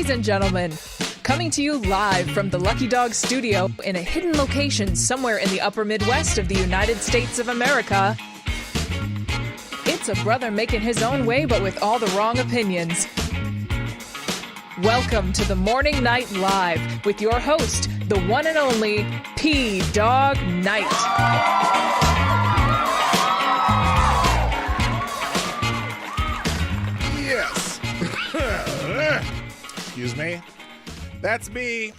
Ladies and gentlemen, coming to you live from the Lucky Dog studio in a hidden location somewhere in the upper Midwest of the United States of America, it's a brother making his own way but with all the wrong opinions. Welcome to the Morning Night Live with your host, the one and only P-Dog Knight. Yes. Excuse me. That's me.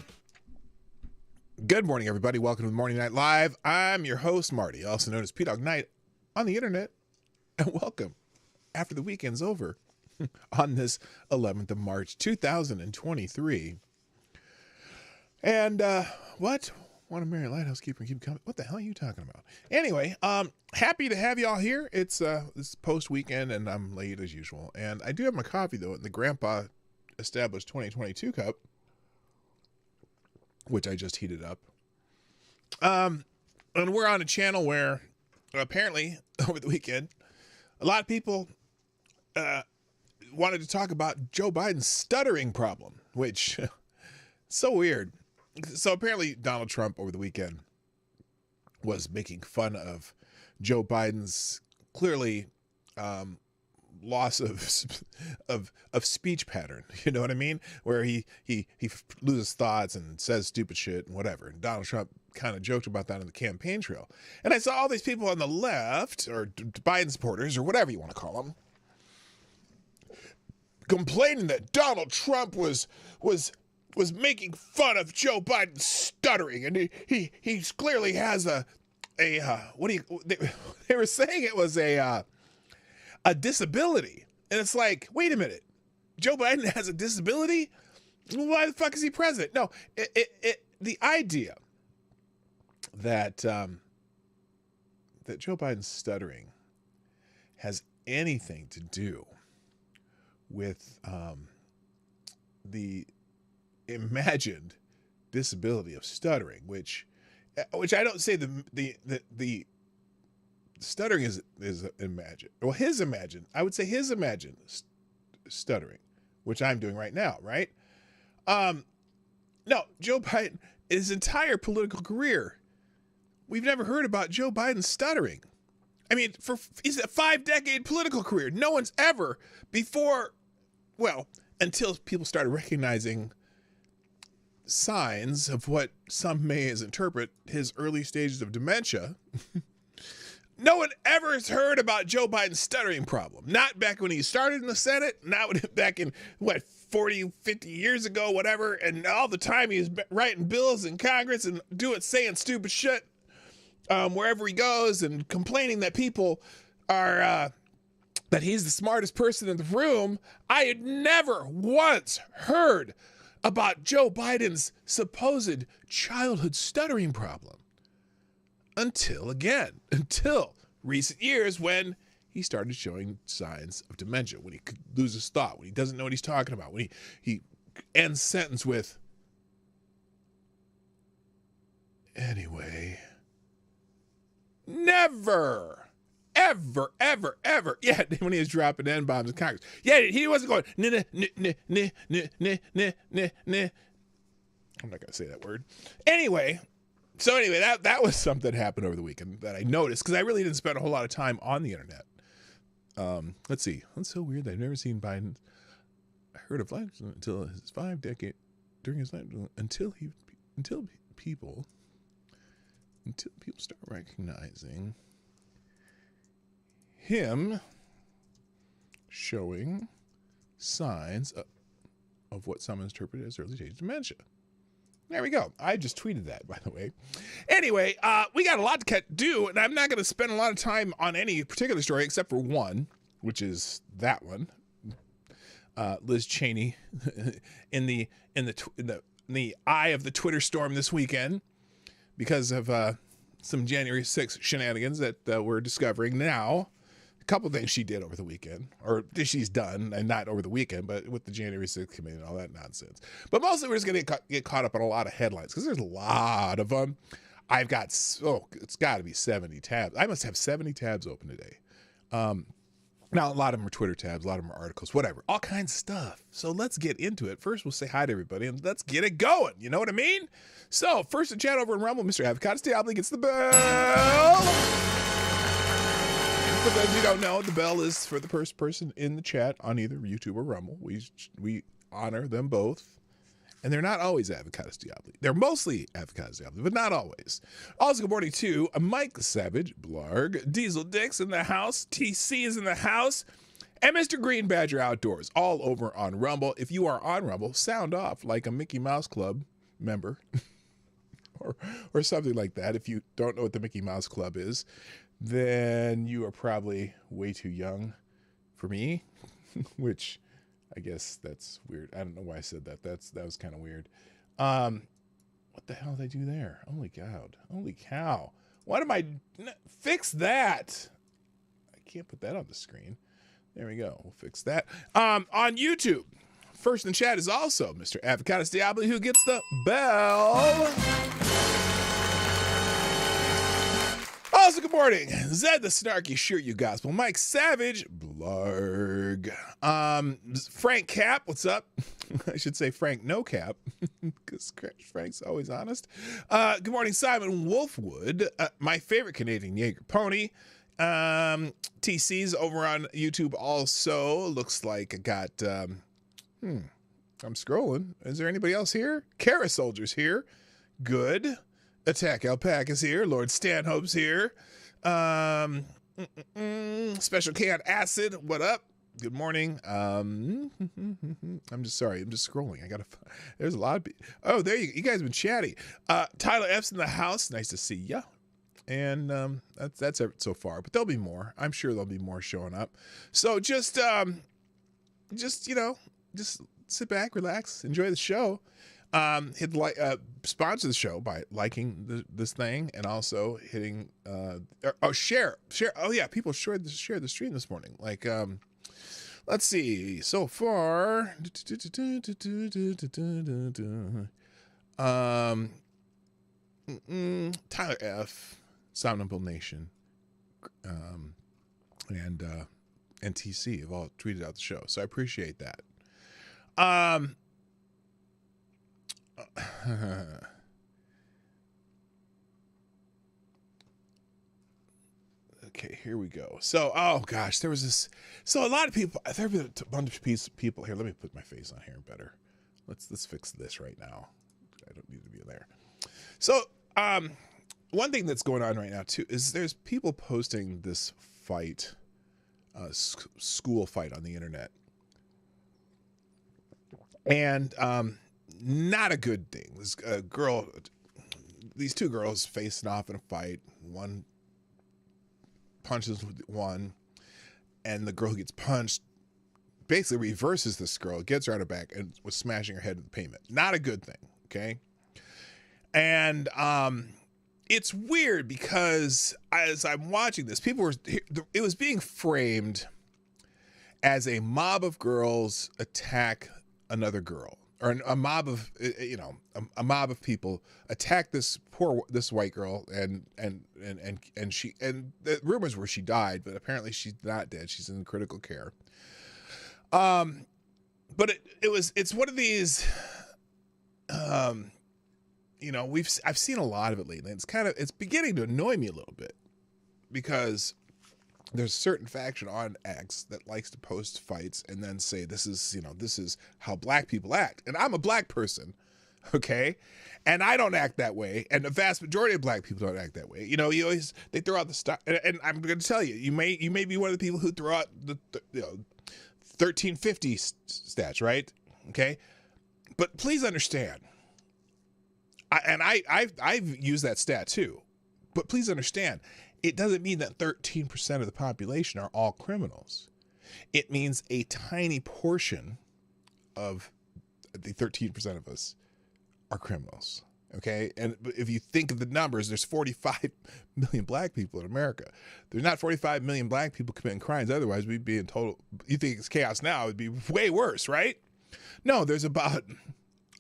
Good morning, everybody. Welcome to the Morning Night Live. I'm your host, Marty, also known as P-Dog Knight on the internet. And welcome after the weekend's over on this 11th of March, 2023. And what? Want to marry a lighthouse keeper and keep coming? What the hell are you talking about? Anyway, happy to have y'all here. It's this post weekend and I'm late as usual. And I do have my coffee though in the Grandpa Established 2022 cup, which I just heated up. And we're on a channel where apparently over the weekend, a lot of people wanted to talk about Joe Biden's stuttering problem, which so weird. So apparently Donald Trump over the weekend was making fun of Joe Biden's clearly loss of speech pattern. You know what I mean? Where he loses thoughts and says stupid shit and whatever. And Donald Trump kind of joked about that on the campaign trail. And I saw all these people on the left, or Biden supporters, or whatever you want to call them, complaining that Donald Trump was making fun of Joe Biden stuttering, and he clearly has a they were saying it was a disability, and it's like, wait a minute, Joe Biden has a disability? Why the fuck is he president? No, the idea that that Joe Biden's stuttering has anything to do with the imagined disability of stuttering, which I don't say the stuttering is imagined. Well, his imagined stuttering, which I'm doing right now, right? No, Joe Biden, his entire political career, we've never heard about Joe Biden stuttering. I mean, he's a 5-decade political career. No one's ever before, well, until people started recognizing signs of what some may interpret his early stages of dementia. No one ever has heard about Joe Biden's stuttering problem. Not back when he started in the Senate, not back in, 40, 50 years ago, whatever, and all the time he's writing bills in Congress and saying stupid shit wherever he goes and complaining that people are, that he's the smartest person in the room. I had never once heard about Joe Biden's supposed childhood stuttering problem until recent years when he started showing signs of dementia, when he could lose his thought, when he doesn't know what he's talking about, when he ends sentence with, anyway. Never. Ever. Yeah, when he was dropping N-bombs in Congress. Yeah, he wasn't going, nah. I'm not going to say that word. Anyway, that was something that happened over the weekend that I noticed, because I really didn't spend a whole lot of time on the internet. Let's see. That's so weird that I've never seen Biden. I heard of life until his 5 decade, during his life, until people start recognizing him showing signs of what some interpret as early stage dementia. There we go. I just tweeted that, by the way. Anyway, we got a lot to do, and I'm not going to spend a lot of time on any particular story except for one, which is that one. Liz Cheney in the eye of the Twitter storm this weekend because of some January 6th shenanigans that we're discovering now. A couple things she did over the weekend, or she's done, and not over the weekend, but with the January 6th committee and all that nonsense. But mostly we're just going to get caught up on a lot of headlines, because there's a lot of them. I've got, it's got to be 70 tabs. I must have 70 tabs open today. Now, a lot of them are Twitter tabs, a lot of them are articles, whatever, all kinds of stuff. So let's get into it. First, we'll say hi to everybody and let's get it going. You know what I mean? So first in chat over in Rumble, Mr. Avocados Diablo gets the bell. For those who don't know, the bell is for the first person in the chat on either YouTube or Rumble. We honor them both. And they're not always Avocados Diablo. They're mostly Avocados Diablo, but not always. Also, good morning to Mike Savage, Blarg, Diesel Dix in the house, TC is in the house, and Mr. Green Badger Outdoors, all over on Rumble. If you are on Rumble, sound off like a Mickey Mouse Club member or something like that. If you don't know what the Mickey Mouse Club is, then you are probably way too young for me, which... I guess that's weird. I don't know why I said that. That was kind of weird. What the hell did I do there? Holy God. Holy cow. What am I... Fix that. I can't put that on the screen. There we go. We'll fix that. On YouTube, first in chat is also Mr. Avocados Diablo, who gets the bell. Also, good morning, Zed the Snarky Shirt You Gospel, Mike Savage, Blarg, Frank Cap, what's up? I should say Frank No Cap, because Frank's always honest. Good morning, Simon Wolfwood, my favorite Canadian Jaeger pony. TC's over on YouTube also. Looks like I got, I'm scrolling. Is there anybody else here? Kara Soldier's here. Good. Attack Alpaca's here. Lord Stanhope's here. Special K on Acid. What up? Good morning. I'm just sorry. I'm just scrolling. There's a lot of people. Oh, there you guys have been chatty. Tyler F's in the house. Nice to see ya. And that's it so far. But there'll be more. I'm sure there'll be more showing up. So just sit back, relax, enjoy the show. Sponsor the show by liking this thing and also hitting share. Oh yeah, people share the stream this morning. Like let's see, so far Tyler F, Somnambule Nation, and TC have all tweeted out the show, so I appreciate that. Okay, here we go. So, oh gosh, there was this. So a lot of people. There have been a bunch of people here. Let me put my face on here better. Let's fix this right now. I don't need to be there. So, one thing that's going on right now too is there's people posting this fight, school fight on the internet, and not a good thing. This these two girls facing off in a fight. One punches one, and the girl who gets punched basically reverses this girl, gets her on her back, and was smashing her head into the pavement. Not a good thing, okay? And it's weird because as I'm watching this, it was being framed as a mob of girls attack another girl. Or a mob of a mob of people attacked this white girl and the rumors were she died, but apparently she's not dead. She's in critical care. But it's one of these I've seen a lot of it lately. It's beginning to annoy me a little bit because there's a certain faction on X that likes to post fights and then say this is how black people act. And I'm a black person, okay? And I don't act that way. And the vast majority of black people don't act that way. They throw out the stuff. And I'm going to tell you, you may be one of the people who throw out the 1350 stats, right? Okay? But please understand, I've used that stat too. But please understand, it doesn't mean that 13% of the population are all criminals. It means a tiny portion of the 13% of us are criminals, okay? And if you think of the numbers, there's 45 million black people in America. There's not 45 million black people committing crimes. Otherwise, we'd be in total, you think it's chaos now, it'd be way worse, right? No, there's about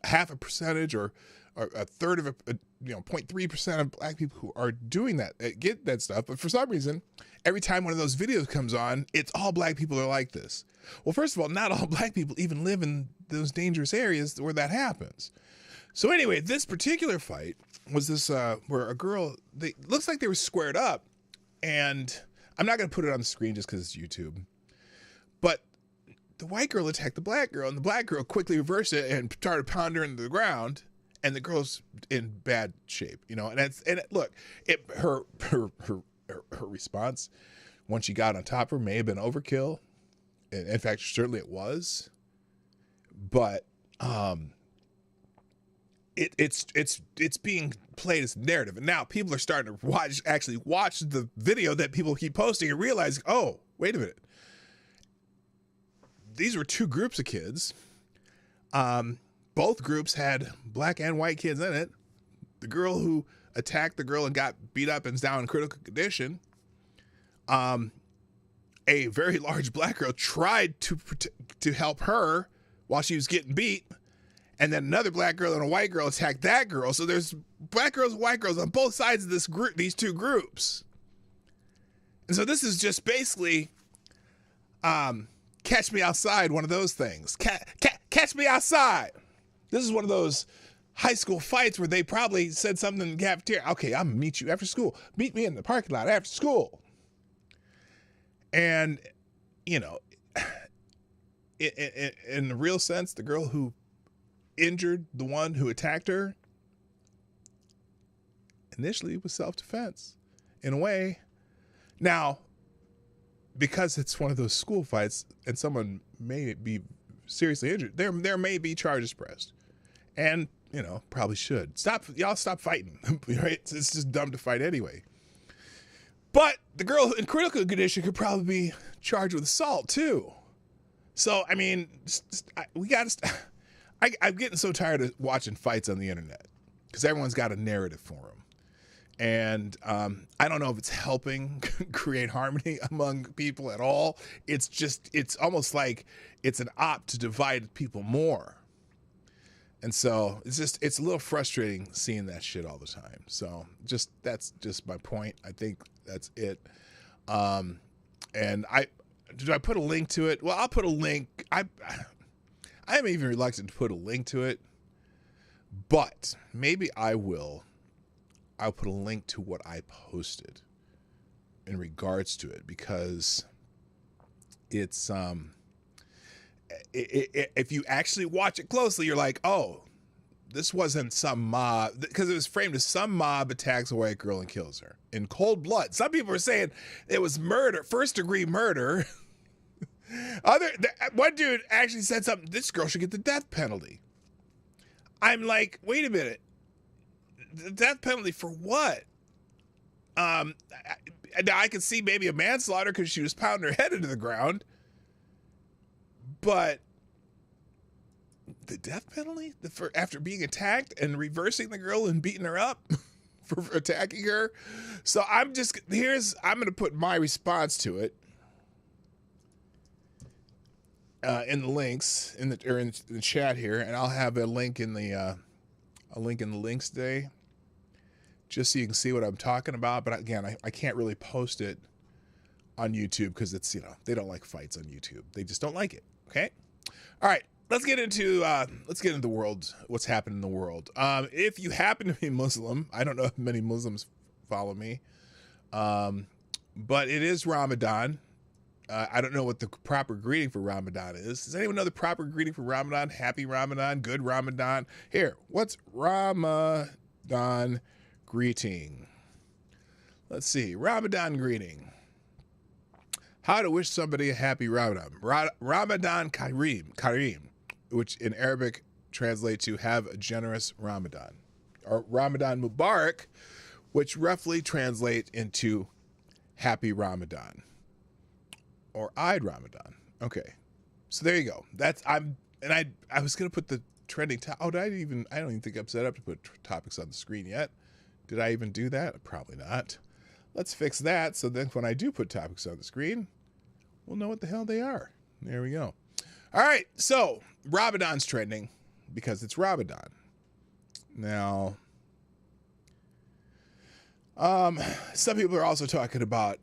half a percentage or a third of 0.3% of black people who are doing that, get that stuff. But for some reason, every time one of those videos comes on, it's all black people are like this. Well, first of all, not all black people even live in those dangerous areas where that happens. So anyway, this particular fight was this where a girl, looks like they were squared up, and I'm not going to put it on the screen just because it's YouTube, but the white girl attacked the black girl, and the black girl quickly reversed it and started pounding her into the ground, and the girl's in bad shape, her response when she got on top of her may have been overkill. In fact, certainly it was, but it's being played as narrative, and now people are starting to watch the video that people keep posting and realize, oh, wait a minute, these were two groups of kids. Both groups had black and white kids in it. The girl who attacked the girl and got beat up and is now in critical condition. A very large black girl tried to help her while she was getting beat. And then another black girl and a white girl attacked that girl. So there's black girls and white girls on both sides of this group, these two groups. And so this is just basically Catch Me Outside, one of those things. Catch Me Outside. This is one of those high school fights where they probably said something in the cafeteria. Okay, I'm going to meet you after school. Meet me in the parking lot after school. And, in the real sense, the girl who injured the one who attacked her initially was self-defense in a way. Now, because it's one of those school fights and someone may be seriously injured, there may be charges pressed, and probably should y'all stop fighting. Right? It's just dumb to fight anyway. But the girl in critical condition could probably be charged with assault too. So I mean, we got to. I'm getting so tired of watching fights on the internet because everyone's got a narrative for them. And I don't know if it's helping create harmony among people at all. It's almost like it's an opt to divide people more. And so it's a little frustrating seeing that shit all the time. So that's just my point. I think that's it. And do I put a link to it? Well, I'll put a link. I am even reluctant to put a link to it, but maybe I will. I'll put a link to what I posted in regards to it, because it's if you actually watch it closely, you're like, oh, this wasn't some mob, because it was framed as some mob attacks a white girl and kills her in cold blood. Some people are saying it was murder, first degree murder. One dude actually said something, this girl should get the death penalty. I'm like, wait a minute. The death penalty for what? Now I can see maybe a manslaughter because she was pounding her head into the ground, but the death penalty for after being attacked and reversing the girl and beating her up for attacking her. So I'm going to put my response to it in the links in the chat here, and I'll have a link in the links today, just so you can see what I'm talking about. But again, I can't really post it on YouTube because it's, they don't like fights on YouTube. They just don't like it. Okay. All right. Let's get into the world. What's happening in the world. If you happen to be Muslim, I don't know if many Muslims follow me, but it is Ramadan. I don't know what the proper greeting for Ramadan is. Does anyone know the proper greeting for Ramadan? Happy Ramadan, good Ramadan. Here, what's Ramadan greeting? Let's see. Ramadan greeting. How to wish somebody a happy Ramadan. Ramadan Kareem, which in Arabic translates to have a generous Ramadan. Or Ramadan Mubarak, which roughly translates into happy Ramadan. Or Eid Ramadan. Okay. So there you go. I was going to put the trending I don't even think I'm set up to put topics on the screen yet. Did I even do that? Probably not. Let's fix that so then when I do put topics on the screen, we'll know what the hell they are. There we go. All right. So Ramadan's trending because it's Ramadan. Now, Some people are also talking about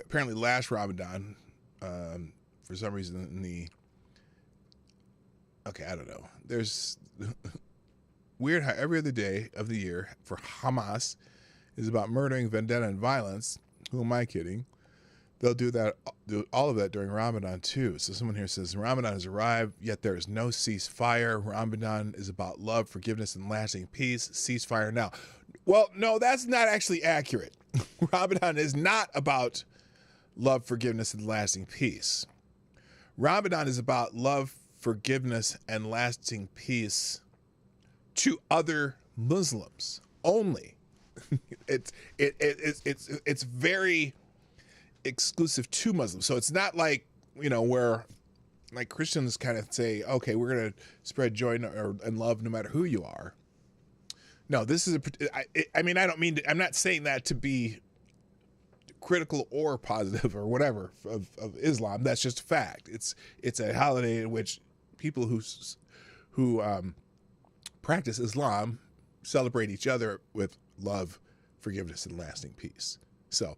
apparently last Ramadan, for some reason I don't know. There's weird how every other day of the year for Hamas is about murdering, vendetta, and violence. Who am I kidding? They'll do all of that during Ramadan too. So someone here says Ramadan has arrived, yet there is no ceasefire. Ramadan is about love, forgiveness, and lasting peace. Ceasefire now. Well, no, that's not actually accurate. Ramadan is not about love, forgiveness, and lasting peace. Ramadan is about love, forgiveness, and lasting peace to other Muslims only. It's very exclusive to Muslims. So it's not like, where like Christians kind of say, okay, we're going to spread joy and love no matter who you are. No, this is I'm not saying that to be critical or positive or whatever of Islam. That's just a fact. It's a holiday in which people who practice Islam celebrate each other with love, forgiveness, and lasting peace. So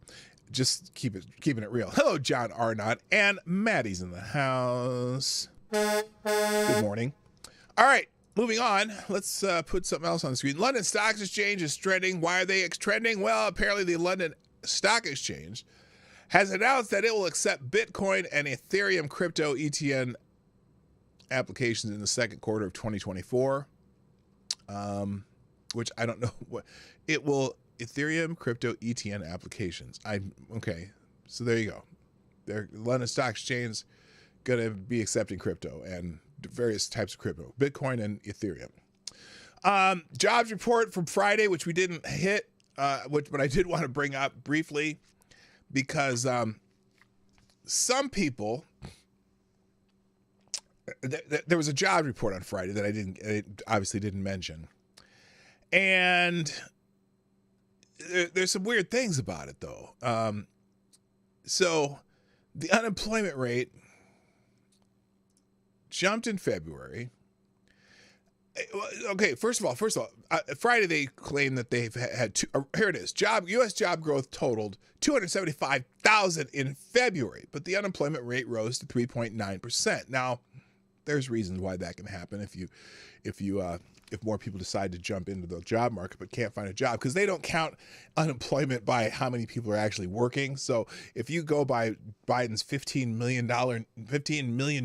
just keeping it real. Hello, John Arnott, and Maddie's in the house. Good morning. All right, moving on. Let's put something else on the screen. London Stock Exchange is trending. Why are they trending? Well, apparently the London Stock Exchange has announced that it will accept Bitcoin and Ethereum crypto ETN applications in the second quarter of 2024, which I don't know what it will. Ethereum crypto ETN applications. Okay, so there you go. The London Stock Exchange going to be accepting crypto and various types of crypto, Bitcoin and Ethereum. Jobs report from Friday, which we didn't hit, but I did want to bring up briefly because some people. There was a job report on Friday that I obviously didn't mention, and there's some weird things about it though. So the unemployment rate jumped in February. Okay, first of all, Friday they claimed that they've had here it is. U.S. job growth totaled 275,000 in February, but the unemployment rate rose to 3.9%. Now, there's reasons why that can happen if more people decide to jump into the job market but can't find a job, because they don't count unemployment by how many people are actually working. So if you go by Biden's 15 million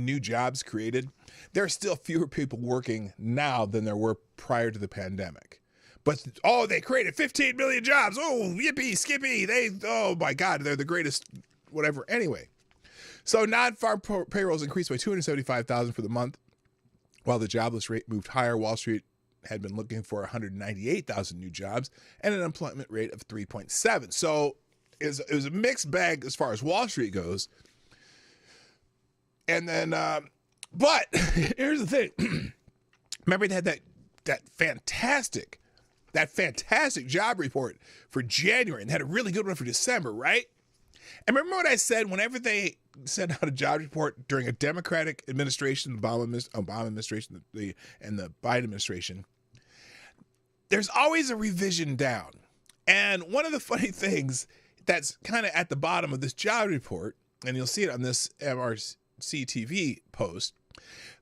new jobs created, there are still fewer people working now than there were prior to the pandemic. But they created 15 million jobs. Oh, yippee skippy. Oh my God, they're the greatest whatever. Anyway, so non-farm payrolls increased by 275,000 for the month. While the jobless rate moved higher, Wall Street had been looking for 198,000 new jobs and an unemployment rate of 3.7. So it was a mixed bag as far as Wall Street goes. And then, but here's the thing. Remember they had that fantastic job report for January and had a really good one for December, right? And remember what I said, whenever they send out a job report during a Democratic administration, the Obama administration, and the Biden administration, there's always a revision down. And one of the funny things that's kind of at the bottom of this job report, and you'll see it on this MRC TV post,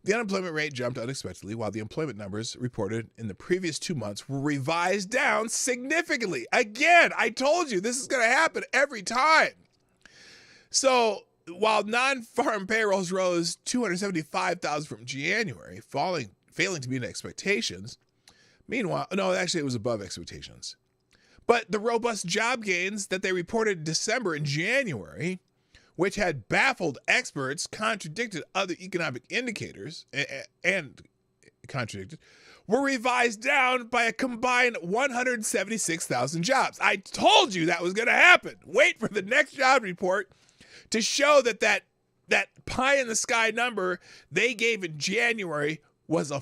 the unemployment rate jumped unexpectedly while the employment numbers reported in the previous 2 months were revised down significantly. Again, I told you this is going to happen every time. So while non-farm payrolls rose 275,000 from January, failing to meet expectations, meanwhile, no, actually it was above expectations. But the robust job gains that they reported in December and January, which had baffled experts, contradicted other economic indicators, were revised down by a combined 176,000 jobs. I told you that was going to happen. Wait for the next job report to show that pie in the sky number they gave in January was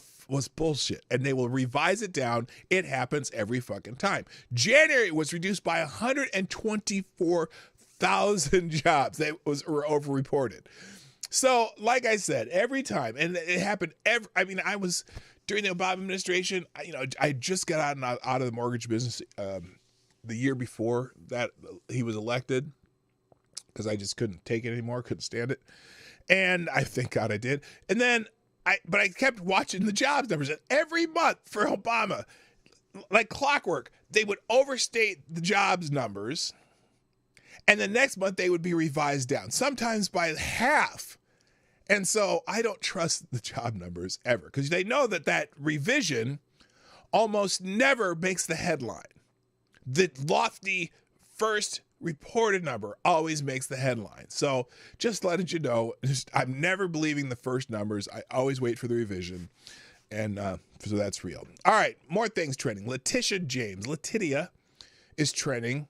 bullshit, and they will revise it down. It happens every fucking time. January was reduced by 124,000 jobs that were overreported. So, like I said, every time, and it happened I was during the Obama administration. I just got out of the mortgage business the year before that he was elected, because I just couldn't take it anymore, couldn't stand it. And I thank God I did. And then but I kept watching the jobs numbers, and every month for Obama, like clockwork, they would overstate the jobs numbers, and the next month they would be revised down, sometimes by half. And so I don't trust the job numbers ever, because they know that revision almost never makes the headline. The lofty first reported number always makes the headline. So just letting you know, I'm never believing the first numbers. I always wait for the revision. And so that's real. All right, more things trending. Letitia is trending.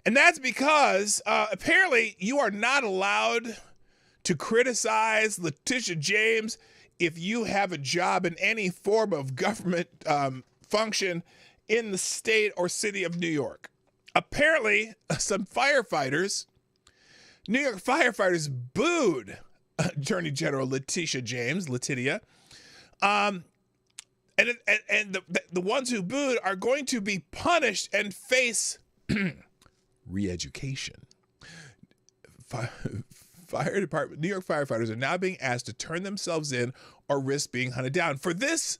And that's because apparently you are not allowed to criticize Letitia James if you have a job in any form of government function in the state or city of New York. Apparently, some New York firefighters booed Attorney General Letitia James, and the ones who booed are going to be punished and face re-education. Fire department, New York firefighters are now being asked to turn themselves in or risk being hunted down for this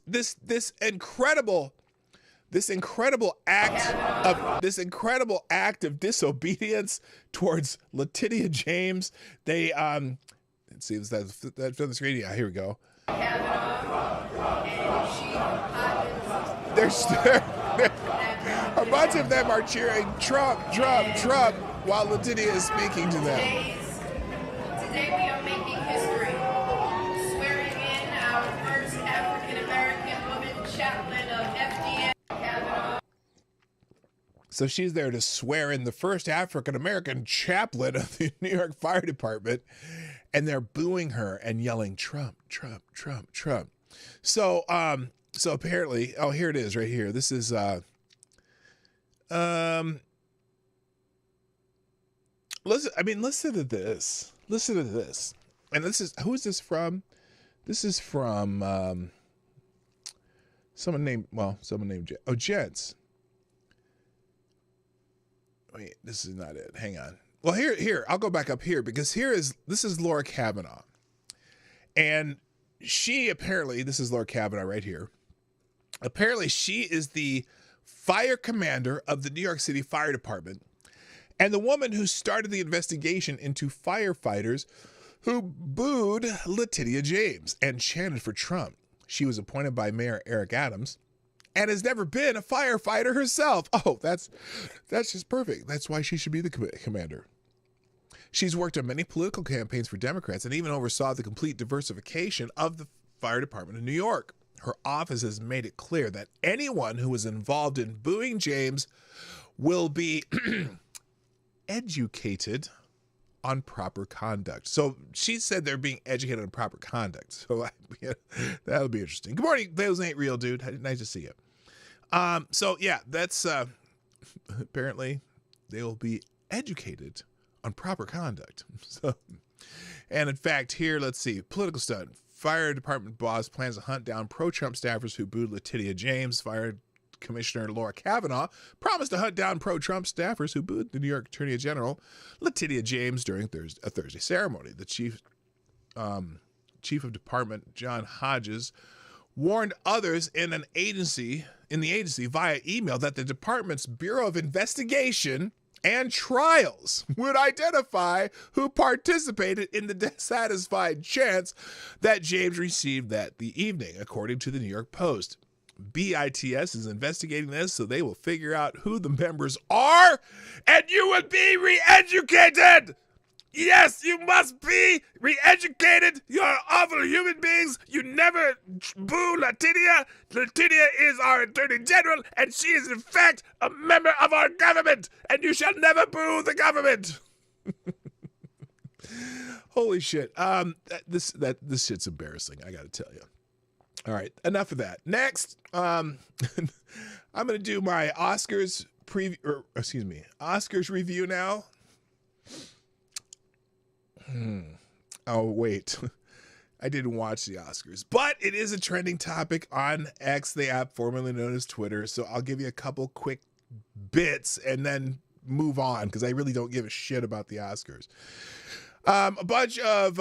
incredible act of disobedience towards Letitia James. They let's see, is that from the screen? Yeah, here we go. A bunch of them are cheering Trump, Trump, Trump while Letitia is speaking to them. Today we are making history, swearing in our first African-American woman chaplain of FDA. So she's there to swear in the first African-American chaplain of the New York Fire Department, and they're booing her and yelling Trump, Trump, Trump, Trump. So apparently, oh, here it is right here. This is listen to this. Listen to this. And who is this from? This is from someone named Gents. Wait, this is not it. Hang on. Well, here, I'll go back up here, because this is Laura Kavanaugh. And this is Laura Kavanaugh right here. Apparently she is the fire commander of the New York City Fire Department, and the woman who started the investigation into firefighters who booed Letitia James and chanted for Trump. She was appointed by Mayor Eric Adams and has never been a firefighter herself. Oh, that's just perfect. That's why she should be the commander. She's worked on many political campaigns for Democrats and even oversaw the complete diversification of the fire department in New York. Her office has made it clear that anyone who is involved in booing James will be educated on proper conduct. So she said they're being educated on proper conduct. So that'll be interesting. Good morning. Those ain't real, dude. Nice to see you. So yeah, that's apparently they will be educated on proper conduct. So, and in fact, here, let's see, political stunt. Fire department boss plans to hunt down pro-Trump staffers who booed Letitia James. Fire Commissioner Laura Kavanaugh promised to hunt down pro-Trump staffers who booed the New York Attorney General Letitia James during a Thursday ceremony. The chief of department, John Hodges, warned others in the agency via email that the department's Bureau of Investigation and Trials would identify who participated in the dissatisfied chants that James received that the evening, according to the New York Post. BITS is investigating this, so they will figure out who the members are, and you will be re-educated! Yes, you must be re-educated. You're awful human beings. You never boo Letitia. Letitia is our Attorney General, and she is, in fact, a member of our government, and you shall never boo the government. Holy shit. This shit's embarrassing, I gotta tell you. All right, enough of that. Next, I'm gonna do my Oscars Oscars review now. Oh, wait. I didn't watch the Oscars, but it is a trending topic on X, the app formerly known as Twitter. So I'll give you a couple quick bits and then move on because I really don't give a shit about the Oscars. A bunch of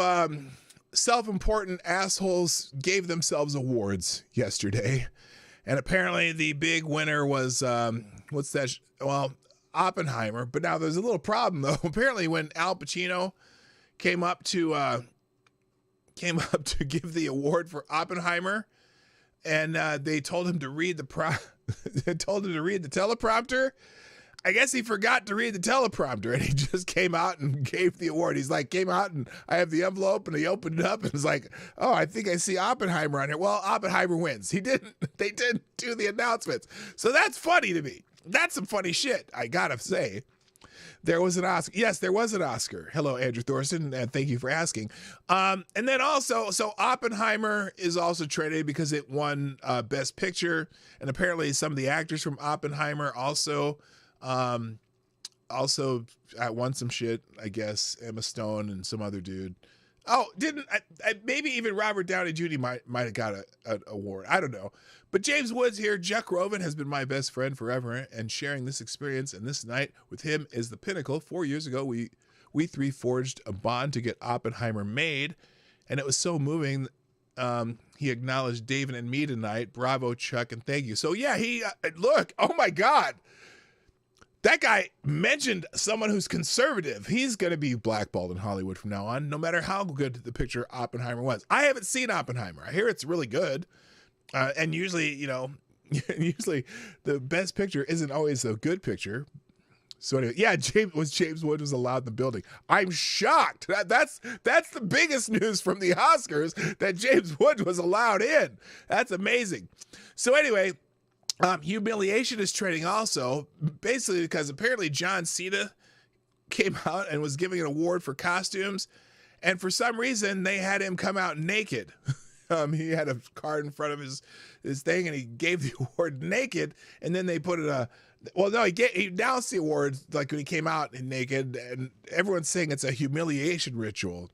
self-important assholes gave themselves awards yesterday. And apparently the big winner was, Oppenheimer. But now there's a little problem, though. Apparently when Al Pacino came up to give the award for Oppenheimer, and they told him to read the teleprompter. I guess he forgot to read the teleprompter, and he just came out and gave the award. He's like, came out and I have the envelope, and he opened it up and was like, oh, I think I see Oppenheimer on here. Well, Oppenheimer wins. They didn't do the announcements. So that's funny to me. That's some funny shit, I gotta say. There was an Oscar. Yes, there was an Oscar. Hello, Andrew Thorson, and thank you for asking. And then also, so Oppenheimer is also traded because it won Best Picture, and apparently some of the actors from Oppenheimer also won some shit, I guess. Emma Stone and some other dude. Oh, maybe even Robert Downey Jr. might have got an award. I don't know. But James Woods here. Jack Roven has been my best friend forever, and sharing this experience and this night with him is the pinnacle. 4 years ago, we three forged a bond to get Oppenheimer made, and it was so moving. He acknowledged David and me tonight. Bravo, Chuck, and thank you. So yeah, look. Oh my God. That guy mentioned someone who's conservative. He's going to be blackballed in Hollywood from now on, no matter how good the picture Oppenheimer was. I haven't seen Oppenheimer. I hear it's really good. And usually, usually the best picture isn't always a good picture. So anyway, yeah, James Wood was allowed in the building. I'm shocked. That's the biggest news from the Oscars, that James Wood was allowed in. That's amazing. So anyway, humiliation is trending also, basically because apparently John Cena came out and was giving an award for costumes, and for some reason they had him come out naked. He had a card in front of his thing, and he gave the award naked, and then they put it he announced the award like when he came out naked, and everyone's saying it's a humiliation ritual.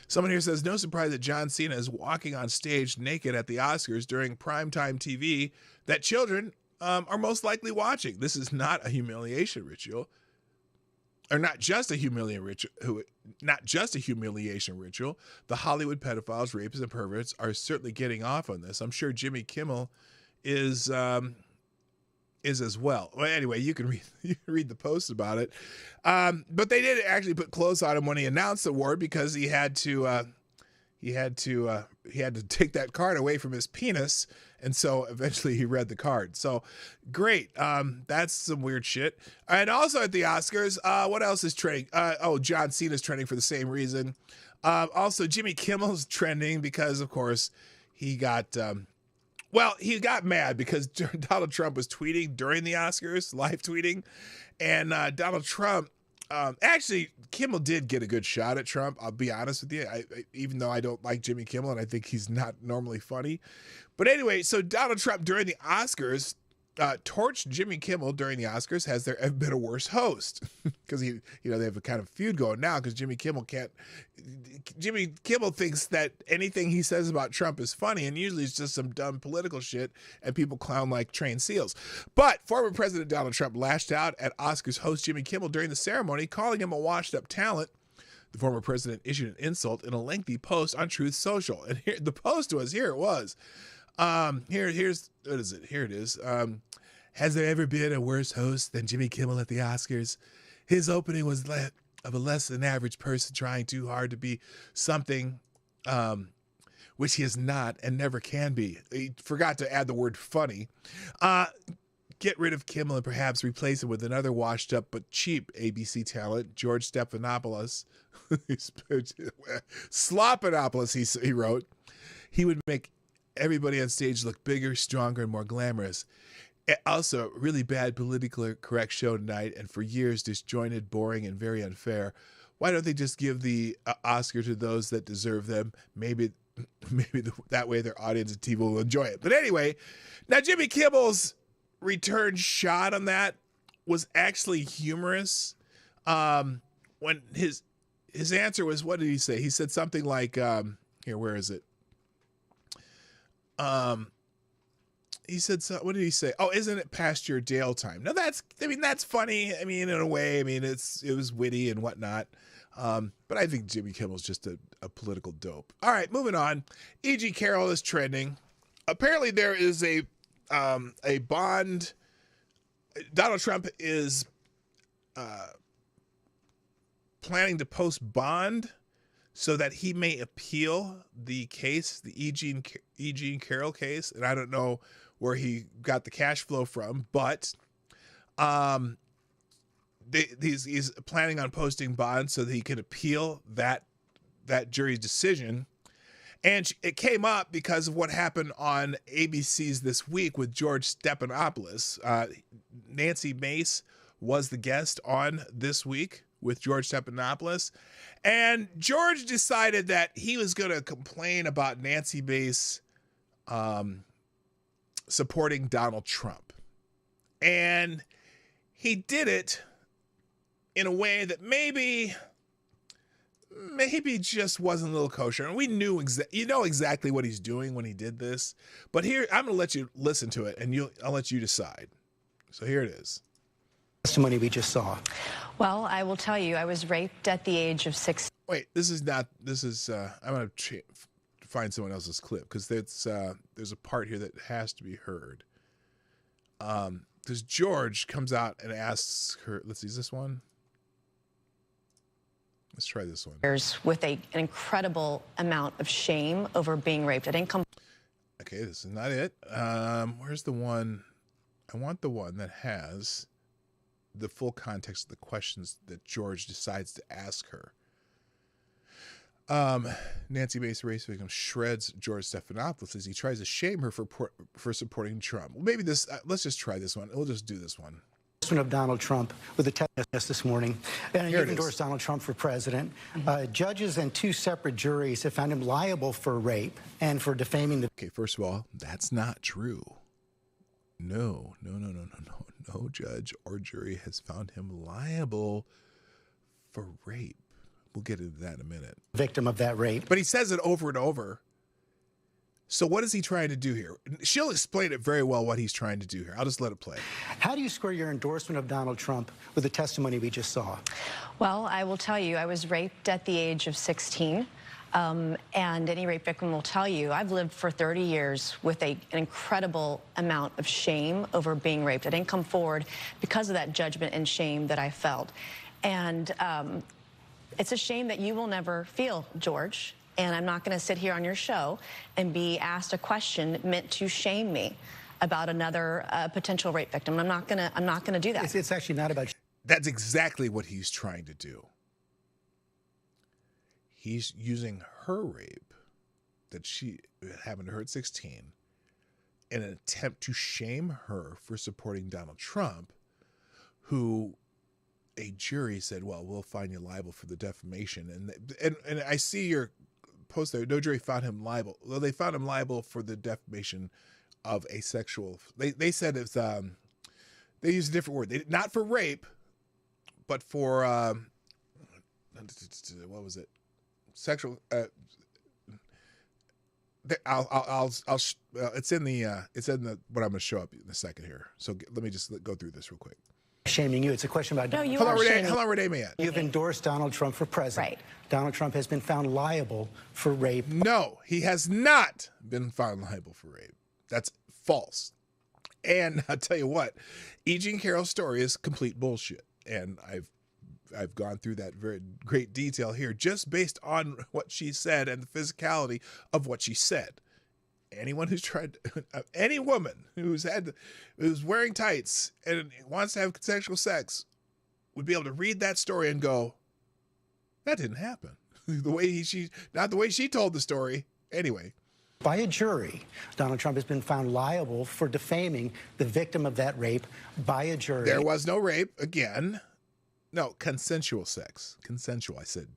Someone here says, no surprise that John Cena is walking on stage naked at the Oscars during primetime TV that children are most likely watching. This is not a humiliation ritual, or not just a humiliation ritual. The Hollywood pedophiles, rapists, and perverts are certainly getting off on this. I'm sure Jimmy Kimmel is as well. Well, anyway, you can read the post about it. But they did actually put clothes on him when he announced the award, because he had to take that card away from his penis, and so eventually he read the card. So great. That's some weird shit. And also at the Oscars, what else is trending? John Cena's trending for the same reason. Also Jimmy Kimmel's trending because, of course, he got mad because Donald Trump was tweeting during the Oscars, live tweeting, and Donald Trump. Actually, Kimmel did get a good shot at Trump. I'll be honest with you, even though I don't like Jimmy Kimmel and I think he's not normally funny. But anyway, so Donald Trump during the Oscars torched Jimmy Kimmel during the Oscars. Has there ever been a worse host? Because they have a kind of feud going now because Jimmy Kimmel thinks that anything he says about Trump is funny, and usually it's just some dumb political shit, and people clown like trained seals. But former President Donald Trump lashed out at Oscars host Jimmy Kimmel during the ceremony, calling him a washed-up talent. The former president issued an insult in a lengthy post on Truth Social, and here it was. Here's what is it? Here it is. Has there ever been a worse host than Jimmy Kimmel at the Oscars? His opening was of a less than average person trying too hard to be something, which he is not and never can be. He forgot to add the word funny. Get rid of Kimmel and perhaps replace him with another washed up but cheap ABC talent, George Stephanopoulos. Slopanopoulos, he wrote. He would make everybody on stage look bigger, stronger, and more glamorous. Also, really bad politically correct show tonight, and for years disjointed, boring, and very unfair. Why don't they just give the Oscar to those that deserve them? Maybe that way their audience and TV will enjoy it. But anyway, now Jimmy Kimmel's return shot on that was actually humorous. When his answer was, what did he say? He said something like, where is it? he said, so, what did he say? Oh, isn't it past your jail time? Now that's funny. I mean, in a way, I mean, it was witty and whatnot. But I think Jimmy Kimmel's just a political dope. All right, moving on. E.G. Carroll is trending. Apparently there is a bond. Donald Trump is planning to post bond so that he may appeal the case, the E.G. Carroll case. And I don't know where he got the cash flow from, but he's planning on posting bond so that he can appeal that jury's decision. And it came up because of what happened on ABC's This Week with George Stephanopoulos. Nancy Mace was the guest on This Week with George Stephanopoulos. And George decided that he was going to complain about Nancy Mace supporting Donald Trump. And he did it in a way that maybe just wasn't a little kosher. And we knew exactly what he's doing when he did this. But here, I'm going to let you listen to it, and I'll let you decide. So here it is. Testimony we just saw. Well, I will tell you, I was raped at the age of 6. Wait, I'm going to find someone else's clip because there's a part here that has to be heard. Because George comes out and asks her, let's see, is this one? Let's try this one. With an incredible amount of shame over being raped. I didn't come. Okay, this is not it. Where's the one? I want the one that has the full context of the questions that George decides to ask her. Nancy Mace, race victim, shreds George Stephanopoulos as he tries to shame her for supporting Trump. Well, maybe this. Let's just try this one. We'll just do this one. Of Donald Trump with a test this morning, and you've endorsed Donald Trump for president. Judges and 2 separate juries have found him liable for rape and for defaming the. Okay, first of all, that's not true. No judge or jury has found him liable for rape. We'll get into that in a minute. Victim of that rape. But he says it over and over. So what is he trying to do here? She'll explain it very well what he's trying to do here. I'll just let it play. How do you square your endorsement of Donald Trump with the testimony we just saw? Well, I will tell you, I was raped at the age of 16. And any rape victim will tell you, I've lived for 30 years with an incredible amount of shame over being raped. I didn't come forward because of that judgment and shame that I felt. And it's a shame that you will never feel, George. And I'm not going to sit here on your show and be asked a question meant to shame me about another potential rape victim. I'm not going to do that. It's actually not about. That's exactly what he's trying to do. He's using her rape that she happened to her at 16 in an attempt to shame her for supporting Donald Trump, who a jury said, well, we'll find you liable for the defamation. And I see your post there. No jury found him liable. Well, they found him liable for the defamation of a sexual. They said it's they used a different word. Not for rape, but for what was it? Sexual. It's in the what I'm going to show up in a second here. So let me just go through this real quick. Shaming you. It's a question about. No, you Hold are on, shaming. Hold on, Renee, man. You've endorsed Donald Trump for president. Right. Donald Trump has been found liable for rape. No, he has not been found liable for rape. That's false. And I'll tell you what, E.G. Carroll's story is complete bullshit. And I've gone through that very great detail here, just based on what she said and the physicality of what she said. Anyone who's tried, any woman who's wearing tights and wants to have consensual sex would be able to read that story and go, that didn't happen. Not the way she told the story. Anyway. By a jury, Donald Trump has been found liable for defaming the victim of that rape by a jury. There was no rape. Again, no, consensual sex. Consensual. I said,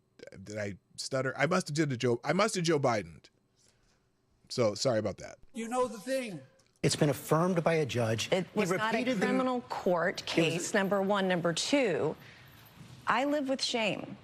did I stutter? I must have Joe Biden. So sorry about that. You know the thing. It's been affirmed by a judge. It was not a criminal court case, number one. Number two, I live with shame.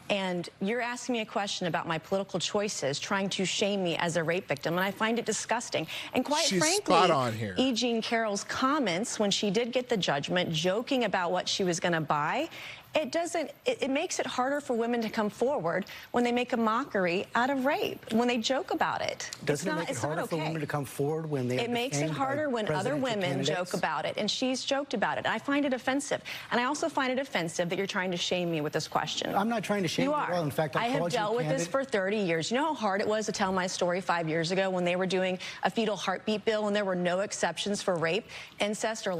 And you're asking me a question about my political choices, trying to shame me as a rape victim, and I find it disgusting. And quite She's frankly, spot on here. E. Jean Carroll's comments when she did get the judgment, joking about what she was going to buy, it makes it harder for women to come forward when they make a mockery out of rape, when they joke about it. Doesn't it make it harder for women to come forward when they are It makes it harder when other women joke about it, and she's joked about it. I find it offensive. And I also find it offensive that you're trying to shame me with this question. I'm not trying to shame you at all. In fact, I have dealt with this for 30 years. You know how hard it was to tell my story 5 years ago when they were doing a fetal heartbeat bill and there were no exceptions for rape, incest, or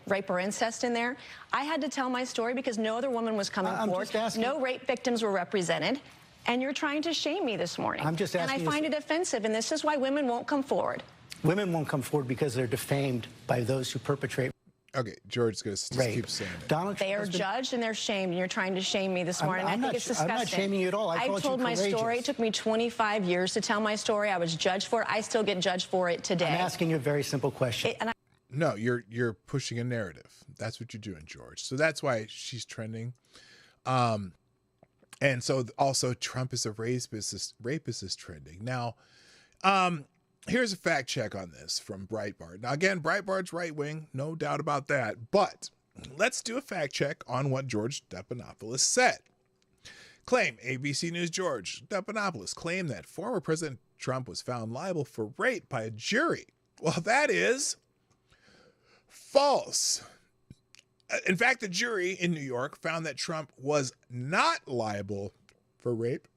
rape or incest in there? I had to tell my story because no other woman was coming forward. No rape victims were represented. And you're trying to shame me this morning. I'm just asking. And I find it offensive, and this is why women won't come forward. Women won't come forward because they're defamed by those who perpetrate. Okay, George's going to keep saying it. They are judged and they're shamed, and you're trying to shame me this morning. I think it's disgusting. I'm not shaming you at all. I told my story. It took me 25 years to tell my story. I was judged for it. I still get judged for it today. I'm asking you a very simple question. No, you're pushing a narrative. That's what you're doing, George. So that's why she's trending. And so also Trump is a rapist is trending. Now, here's a fact check on this from Breitbart. Now, again, Breitbart's right wing, no doubt about that. But let's do a fact check on what George Stephanopoulos said. Claim, ABC News George Stephanopoulos claimed that former President Trump was found liable for rape by a jury. Well, that is false. In fact, the jury in New York found that Trump was not liable for rape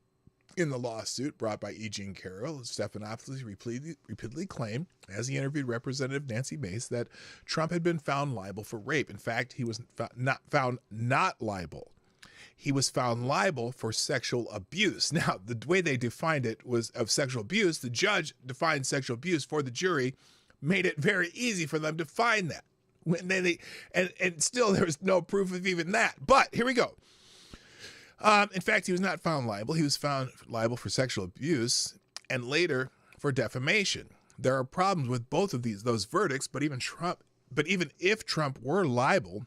in the lawsuit brought by E. Jean Carroll. Stephanopoulos repeatedly claimed, as he interviewed Representative Nancy Mace, that Trump had been found liable for rape. In fact, he was found not liable. He was found liable for sexual abuse. Now, the way they defined it was of sexual abuse. The judge defined sexual abuse for the jury, made it very easy for them to find that. And still there was no proof of even that. But here we go. In fact, he was not found liable. He was found liable for sexual abuse and later for defamation. There are problems with both of those verdicts, but even if Trump were liable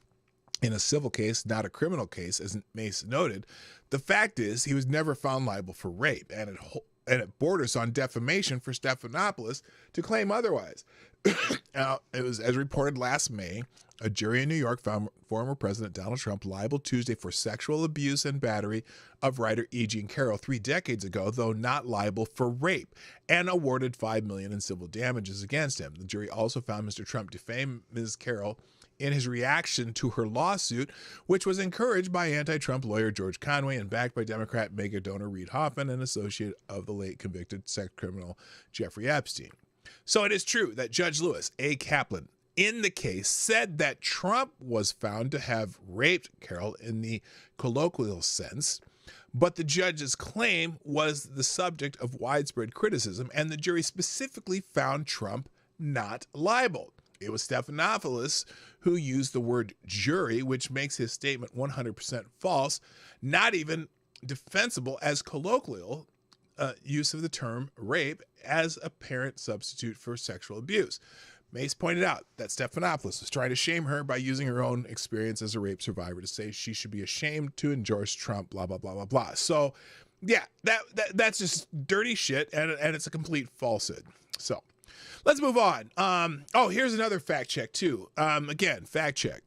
in a civil case, not a criminal case, as Mace noted, the fact is he was never found liable for rape, and it borders on defamation for Stephanopoulos to claim otherwise. Now, it was, as reported last May, a jury in New York found former President Donald Trump liable Tuesday for sexual abuse and battery of writer E. Jean Carroll 3 decades ago, though not liable for rape, and awarded $5 million in civil damages against him. The jury also found Mr. Trump defamed Ms. Carroll in his reaction to her lawsuit, which was encouraged by anti-Trump lawyer George Conway and backed by Democrat mega donor Reid Hoffman, an associate of the late convicted sex criminal Jeffrey Epstein. So it is true that Judge Lewis A. Kaplan, in the case, said that Trump was found to have raped Carroll in the colloquial sense, but the judge's claim was the subject of widespread criticism, and the jury specifically found Trump not liable. It was Stephanopoulos who used the word jury, which makes his statement 100% false, not even defensible as colloquial use of the term rape as a parent substitute for sexual abuse. Mace pointed out that Stephanopoulos was trying to shame her by using her own experience as a rape survivor to say she should be ashamed to endorse Trump, blah, blah, blah, blah, blah. So, yeah, that's just dirty shit, and it's a complete falsehood. So, let's move on. Here's another fact check, too. Again, fact check.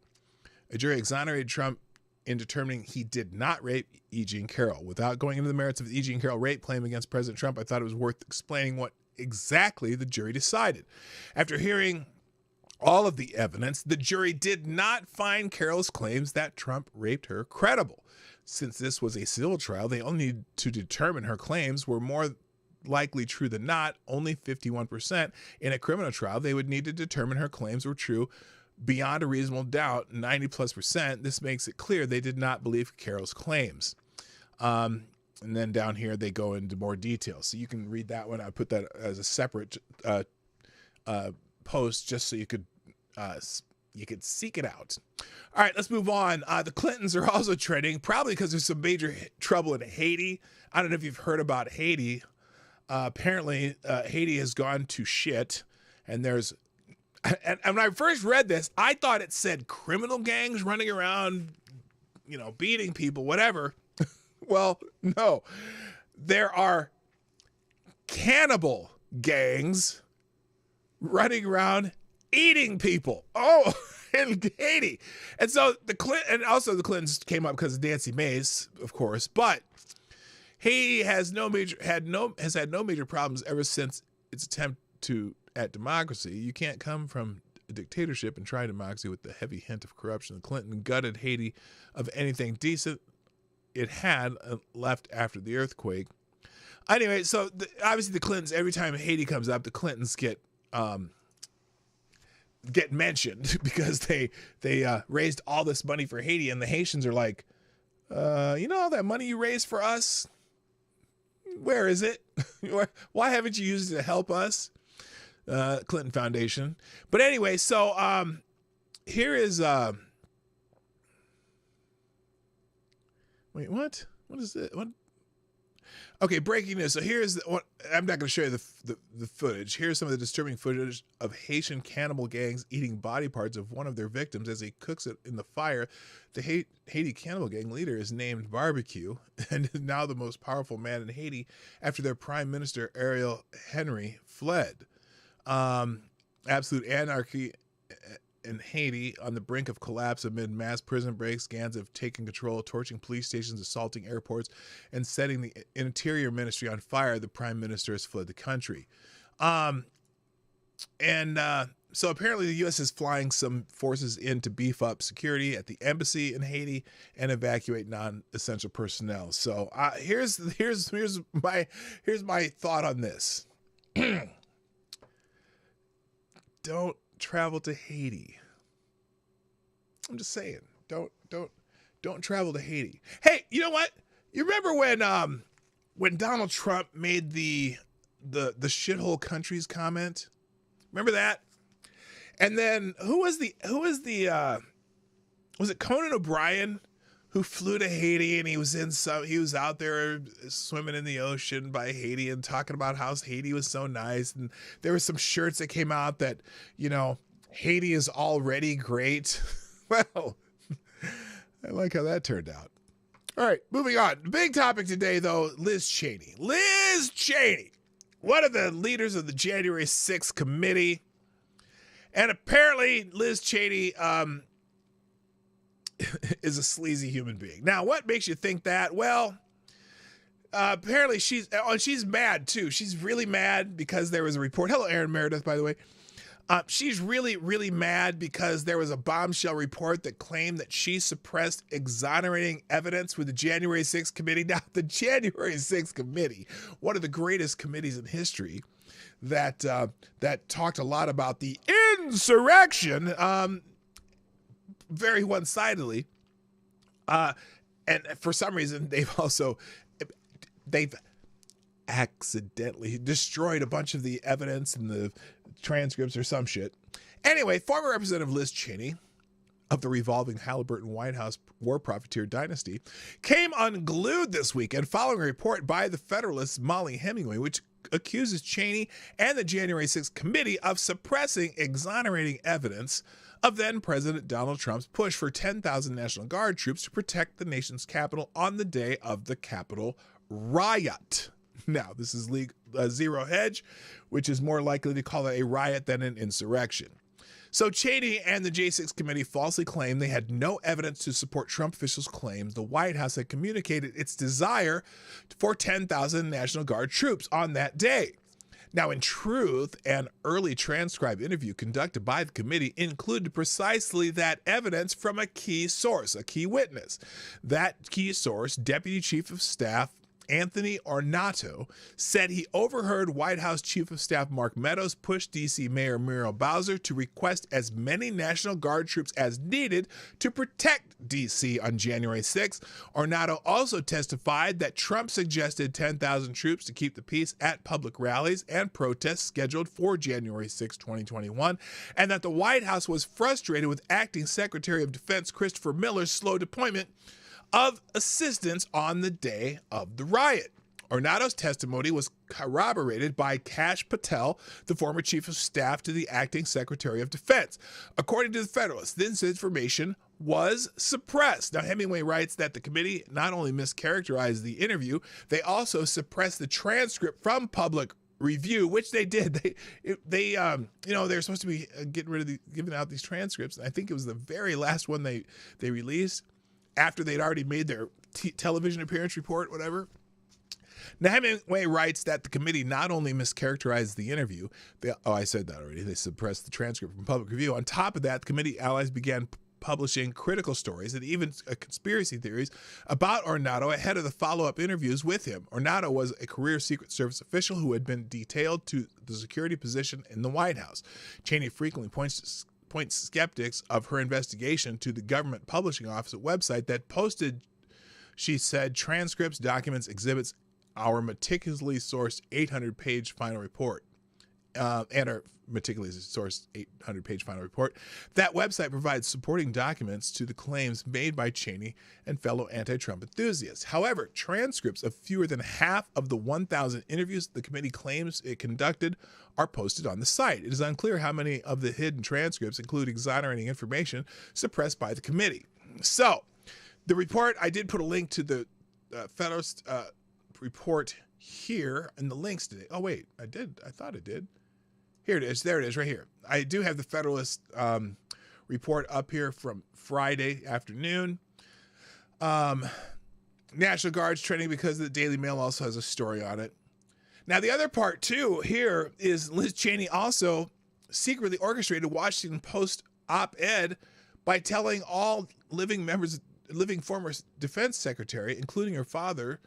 A jury exonerated Trump in determining he did not rape E. Jean Carroll. Without going into the merits of the E. Jean Carroll rape claim against President Trump, I thought it was worth explaining what exactly the jury decided. After hearing all of the evidence, the jury did not find Carroll's claims that Trump raped her credible. Since this was a civil trial, they only needed to determine her claims were more likely true than not, only 51%. In a criminal trial, they would need to determine her claims were true beyond a reasonable doubt, 90+%. This makes it clear they did not believe Carroll's claims. And then down here, they go into more details. So you can read that one. I put that as a separate post just so you could seek it out. All right, let's move on. The Clintons are also trending, probably because there's some major trouble in Haiti. I don't know if you've heard about Haiti. Apparently, Haiti has gone to shit, and there's... And when I first read this, I thought it said criminal gangs running around, beating people, whatever. Well, no. There are cannibal gangs running around eating people. Oh, in Haiti. And so the Clintons came up because of Nancy Mace, of course, but Haiti has had no major problems ever since its attempt at democracy. You can't come from a dictatorship and try democracy with the heavy hint of corruption. The Clinton gutted Haiti of anything decent it had left after the earthquake. Anyway, so obviously the Clintons, every time Haiti comes up, the Clintons get mentioned because they raised all this money for Haiti, and the Haitians are like, all that money you raised for us, where is it? Why haven't you used it to help us? Clinton Foundation. But anyway, so here is wait, what is it? What? Okay, breaking news. So here's what I'm not going to show you the footage. Here's some of the disturbing footage of Haitian cannibal gangs eating body parts of one of their victims as he cooks it in the fire. The Haiti cannibal gang leader is named Barbecue and is now the most powerful man in Haiti after their prime minister Ariel Henry fled. Absolute anarchy in Haiti on the brink of collapse amid mass prison breaks. Gangs have taken control, torching police stations, assaulting airports, and setting the Interior Ministry on fire. The prime minister has fled the country. So apparently the U.S. is flying some forces in to beef up security at the embassy in Haiti and evacuate non-essential personnel. So here's my thought on this. Don't travel to Haiti. I'm just saying, don't travel to Haiti. Hey, you know what? You remember when Donald Trump made the shithole countries comment? Remember that? And then was it Conan O'Brien who flew to Haiti, and he was out there swimming in the ocean by Haiti and talking about how Haiti was so nice. And there were some shirts that came out that, Haiti is already great. Well, I like how that turned out. All right, moving on. Big topic today, though, Liz Cheney. Liz Cheney, one of the leaders of the January 6th committee. And apparently Liz Cheney is a sleazy human being. Now, what makes you think that? Well, apparently she's mad too. She's really mad because there was a report. Hello, Aaron Meredith, by the way. She's really, really mad because there was a bombshell report that claimed that she suppressed exonerating evidence with the January 6th committee. Now, the January 6th committee, one of the greatest committees in history, that talked a lot about the insurrection, very one-sidedly, and for some reason they've accidentally destroyed a bunch of the evidence and the transcripts or some shit. Anyway, former Representative Liz Cheney of the revolving Halliburton White House war profiteer dynasty came unglued this weekend following a report by the Federalist's Molly Hemingway, which accuses Cheney and the January 6th committee of suppressing exonerating evidence of then-President Donald Trump's push for 10,000 National Guard troops to protect the nation's capital on the day of the Capitol riot. Now, this is Zero Hedge, which is more likely to call it a riot than an insurrection. So Cheney and the J6 committee falsely claimed they had no evidence to support Trump officials' claims the White House had communicated its desire for 10,000 National Guard troops on that day. Now, in truth, an early transcribed interview conducted by the committee included precisely that evidence from a key source, a key witness. That key source, Deputy Chief of Staff Anthony Ornato, said he overheard White House Chief of Staff Mark Meadows push D.C. Mayor Muriel Bowser to request as many National Guard troops as needed to protect D.C. on January 6th. Ornato also testified that Trump suggested 10,000 troops to keep the peace at public rallies and protests scheduled for January 6, 2021, and that the White House was frustrated with Acting Secretary of Defense Christopher Miller's slow deployment of assistance on the day of the riot. Ornato's testimony was corroborated by Kash Patel, the former chief of staff to the acting Secretary of Defense. According to the Federalist, this information was suppressed. Now, Hemingway writes that the committee not only mischaracterized the interview, they also suppressed the transcript from public review, which they did. They're supposed to be giving out these transcripts. I think it was the very last one they released after they'd already made their television appearance report, whatever. Now, Hemingway writes that the committee not only mischaracterized the interview, I said that already, they suppressed the transcript from public review. On top of that, the committee allies began publishing critical stories and even conspiracy theories about Ornato ahead of the follow-up interviews with him. Ornato was a career Secret Service official who had been detailed to the security position in the White House. Cheney frequently points skeptics of her investigation to the government publishing office website that posted, she said, transcripts, documents, exhibits, our meticulously sourced 800-page final report. And our meticulously sourced 800-page final report. That website provides supporting documents to the claims made by Cheney and fellow anti-Trump enthusiasts. However, transcripts of fewer than half of the 1,000 interviews the committee claims it conducted are posted on the site. It is unclear how many of the hidden transcripts include exonerating information suppressed by the committee. So, the report, I did put a link to the Federalist report here in the links today. Oh, wait, I did. I thought I did. Here it is. There it is right here. I do have the Federalist report up here from Friday afternoon. National Guard's trending because the Daily Mail also has a story on it. Now, the other part, too, here is Liz Cheney also secretly orchestrated a Washington Post op-ed by telling all living former defense secretary, including her father,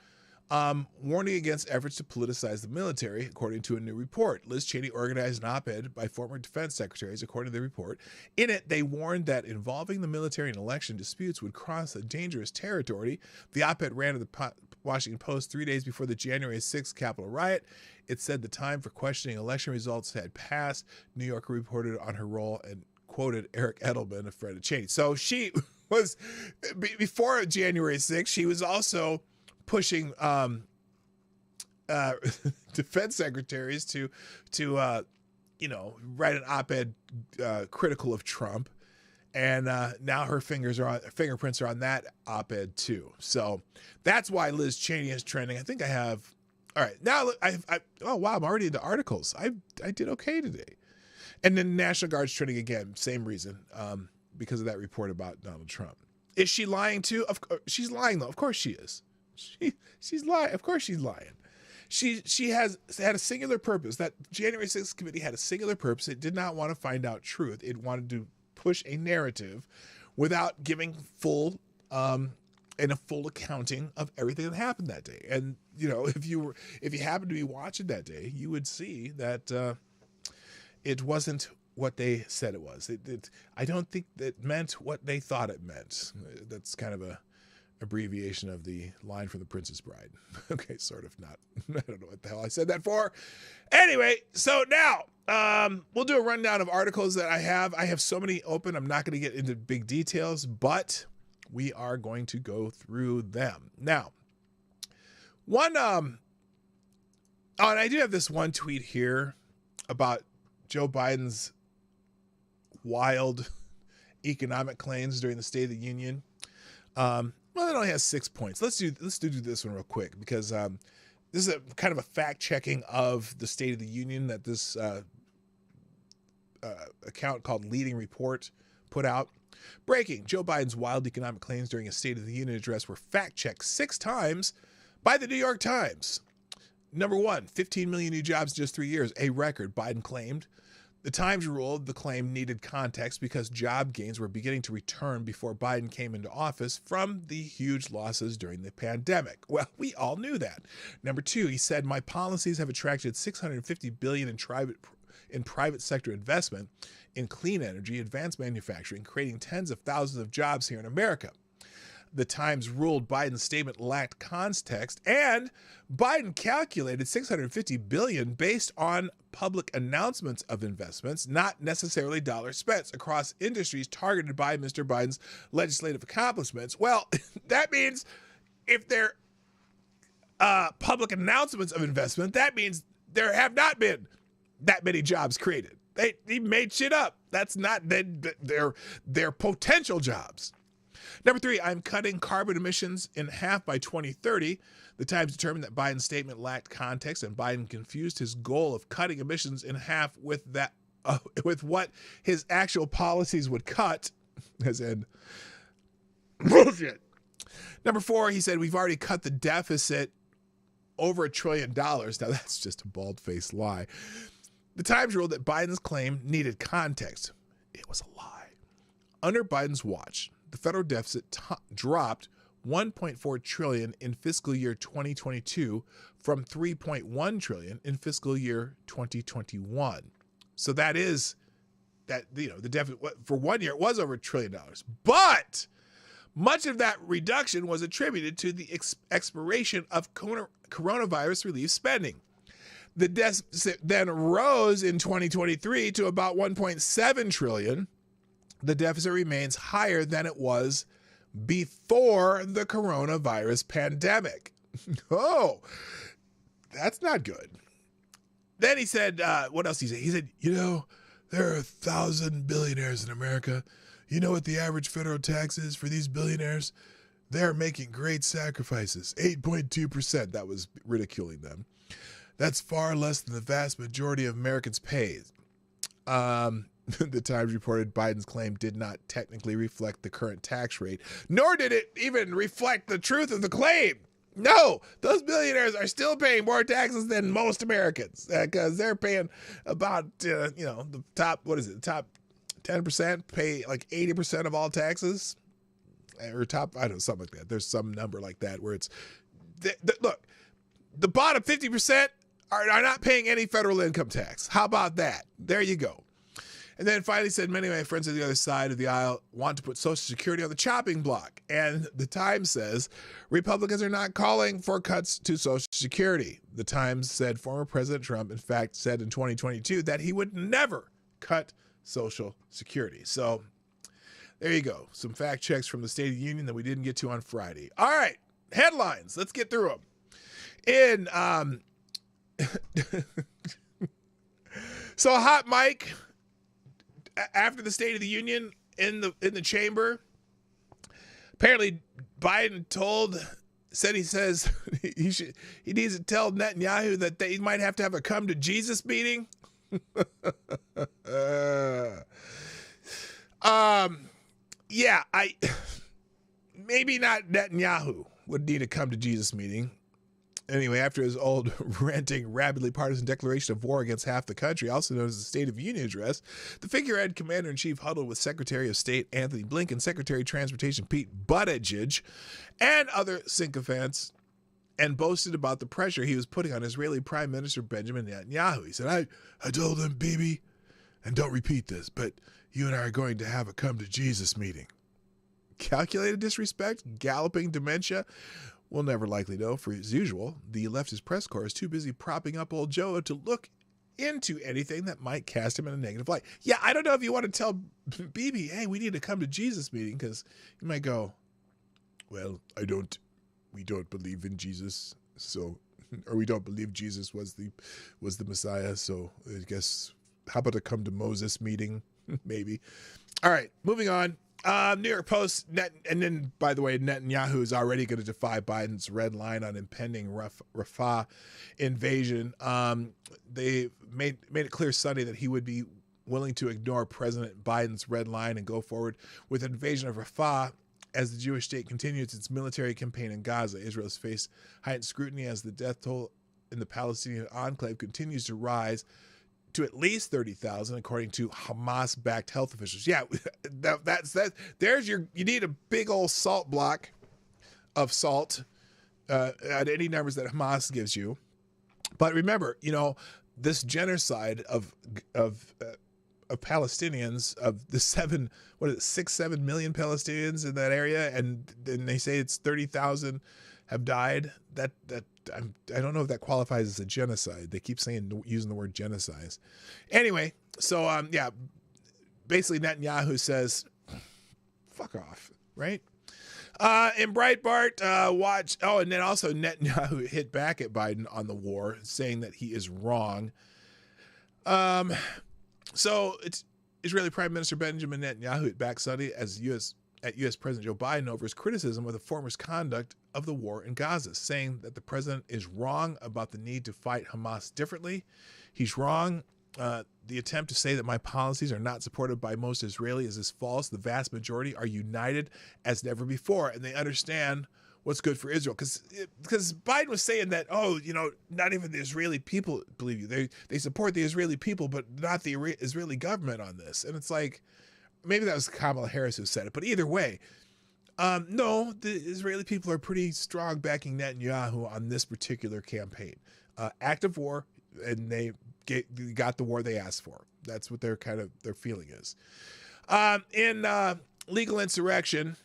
warning against efforts to politicize the military, according to a new report. Liz Cheney organized an op-ed by former defense secretaries, according to the report. In it, they warned that involving the military in election disputes would cross a dangerous territory. The op-ed ran to the Washington Post 3 days before the January 6th Capitol riot. It said the time for questioning election results had passed. New Yorker reported on her role and quoted Eric Edelman, a friend of Cheney. So she was, before January 6th, she was also pushing defense secretaries to write an op-ed critical of Trump, and now her fingerprints are on that op-ed too. So that's why Liz Cheney is trending. I think I have. All right, now oh wow, I'm already into articles. I did okay today, and then National Guard's trending again. Same reason, because of that report about Donald Trump. Is she lying too? She's lying though. Of course she is. She's lying. Of course she's lying. She has had a singular purpose. That January 6th committee had a singular purpose. It did not want to find out truth. It wanted to push a narrative without giving full accounting of everything that happened that day. And if you happened to be watching that day, you would see that it wasn't what they said it was. I don't think it meant what they thought it meant. That's kind of a abbreviation of the line from The Princess Bride. Okay, sort of not. I don't know what the hell I said that for. Anyway, so now we'll do a rundown of articles that I have. I have so many open, I'm not going to get into big details, but we are going to go through them. Now, and I do have this one tweet here about Joe Biden's wild economic claims during the State of the Union. Well, it only has 6 points. Let's do this one real quick because this is a kind of a fact checking of the State of the Union that this account called Leading Report put out. Breaking: Joe Biden's wild economic claims during a State of the Union address were fact checked 6 times by the New York Times. Number 1, 15 million new jobs in just 3 years, a record, Biden claimed. The Times ruled the claim needed context because job gains were beginning to return before Biden came into office from the huge losses during the pandemic. Well, we all knew that. Number 2, he said, my policies have attracted $650 billion in private sector investment in clean energy, advanced manufacturing, creating tens of thousands of jobs here in America. The Times ruled Biden's statement lacked context, and Biden calculated $650 billion based on public announcements of investments, not necessarily dollars spent across industries targeted by Mr. Biden's legislative accomplishments. Well, that means if they're public announcements of investment, that means there have not been that many jobs created. They made shit up. That's not they're potential jobs. Number 3, I'm cutting carbon emissions in half by 2030. The Times determined that Biden's statement lacked context, and Biden confused his goal of cutting emissions in half with what his actual policies would cut, as in bullshit. Number 4, he said, we've already cut the deficit over $1 trillion. Now, that's just a bald-faced lie. The Times ruled that Biden's claim needed context. It was a lie. Under Biden's watch, the federal deficit dropped $1.4 trillion in fiscal year 2022 from $3.1 trillion in fiscal year 2021. So that is that, the deficit for 1 year, it was over $1 trillion. But much of that reduction was attributed to the expiration of coronavirus relief spending. The deficit then rose in 2023 to about $1.7 trillion. The deficit remains higher than it was before the coronavirus pandemic. Oh, that's not good. Then he said, what else he said? He said, there are 1,000 billionaires in America. You know what the average federal tax is for these billionaires? They're making great sacrifices. 8.2%. That was ridiculing them. That's far less than the vast majority of Americans pay. The Times reported Biden's claim did not technically reflect the current tax rate, nor did it even reflect the truth of the claim. No, those billionaires are still paying more taxes than most Americans because they're paying about, the top, the top 10% pay like 80% of all taxes, or top, I don't know, something like that. There's some number like that where it's, look, the bottom 50% are not paying any federal income tax. How about that? There you go. And then finally said, many of my friends on the other side of the aisle want to put Social Security on the chopping block. And the Times says Republicans are not calling for cuts to Social Security. The Times said former President Trump, in fact, said in 2022 that he would never cut Social Security. So there you go. Some fact checks from the State of the Union that we didn't get to on Friday. All right, headlines. Let's get through them. So Hot Mike, after the State of the Union in the chamber, apparently Biden says he needs to tell Netanyahu that they might have to have a come to Jesus meeting. Maybe not Netanyahu would need a come to Jesus meeting. Anyway, after his old ranting, rapidly partisan declaration of war against half the country, also known as the State of the Union address, the figurehead commander-in-chief huddled with Secretary of State Anthony Blinken, Secretary of Transportation Pete Buttigieg, and other sycophants, and boasted about the pressure he was putting on Israeli Prime Minister Benjamin Netanyahu. He said, I told him, Bibi, and don't repeat this, but you and I are going to have a come to Jesus meeting. Calculated disrespect? Galloping dementia? We'll never likely know, for as usual, the leftist press corps is too busy propping up old Joe to look into anything that might cast him in a negative light. Yeah, I don't know if you want to tell Bibi, hey, we need to come to Jesus meeting, because you might go, well, we don't believe in Jesus, so, or we don't believe Jesus was the Messiah, so I guess, how about a come to Moses meeting, maybe. All right, moving on. New York Post, and then, by the way, Netanyahu is already going to defy Biden's red line on impending Rafah invasion. They made it clear Sunday that he would be willing to ignore President Biden's red line and go forward with an invasion of Rafah as the Jewish state continues its military campaign in Gaza. Israel has faced heightened scrutiny as the death toll in the Palestinian enclave continues to rise to at least 30,000, according to Hamas-backed health officials. Yeah, that's you need a big old salt block of salt at any numbers that Hamas gives you. But remember, this genocide of Palestinians, of the 7 million Palestinians in that area, and then they say it's 30,000 have died. That I don't know if that qualifies as a genocide. They keep using the word genocide. Anyway, so basically Netanyahu says, fuck off, right? In Breitbart, watch. Oh, and then also Netanyahu hit back at Biden on the war, saying that he is wrong. So it's Israeli Prime Minister Benjamin Netanyahu hit back Sunday as U.S. President Joe Biden over his criticism of the former's conduct of the war in Gaza, saying that the president is wrong about the need to fight Hamas differently. He's wrong. The attempt to say that my policies are not supported by most Israelis is false. The vast majority are united as never before, and they understand what's good for Israel. Because Biden was saying that, oh, you know, not even the Israeli people believe you. They support the Israeli people, but not the Israeli government on this. And it's like, maybe that was Kamala Harris who said it, but either way, no, the Israeli people are pretty strong backing Netanyahu on this particular campaign. Act of war, and they got the war they asked for. That's what their feeling is. In legal insurrection,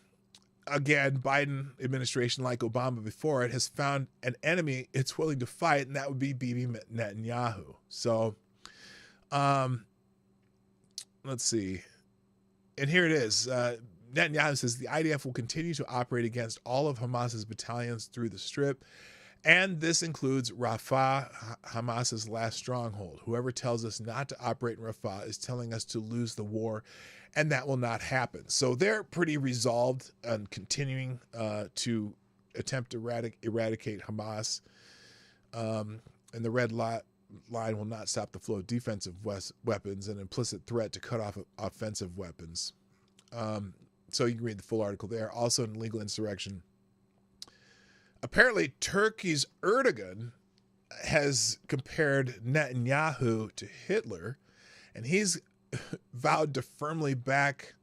again, Biden administration, like Obama before it, has found an enemy it's willing to fight, and that would be Bibi Netanyahu. So, let's see. And here it is. Netanyahu says the IDF will continue to operate against all of Hamas's battalions through the Strip, and this includes Rafah, Hamas's last stronghold. Whoever tells us not to operate in Rafah is telling us to lose the war, and that will not happen. So they're pretty resolved on continuing to attempt to eradicate Hamas, and the red line will not stop the flow of defensive weapons, an implicit threat to cut off offensive weapons. So you can read the full article there. Also in legal insurrection, apparently Turkey's Erdogan has compared Netanyahu to Hitler, and he's vowed to firmly back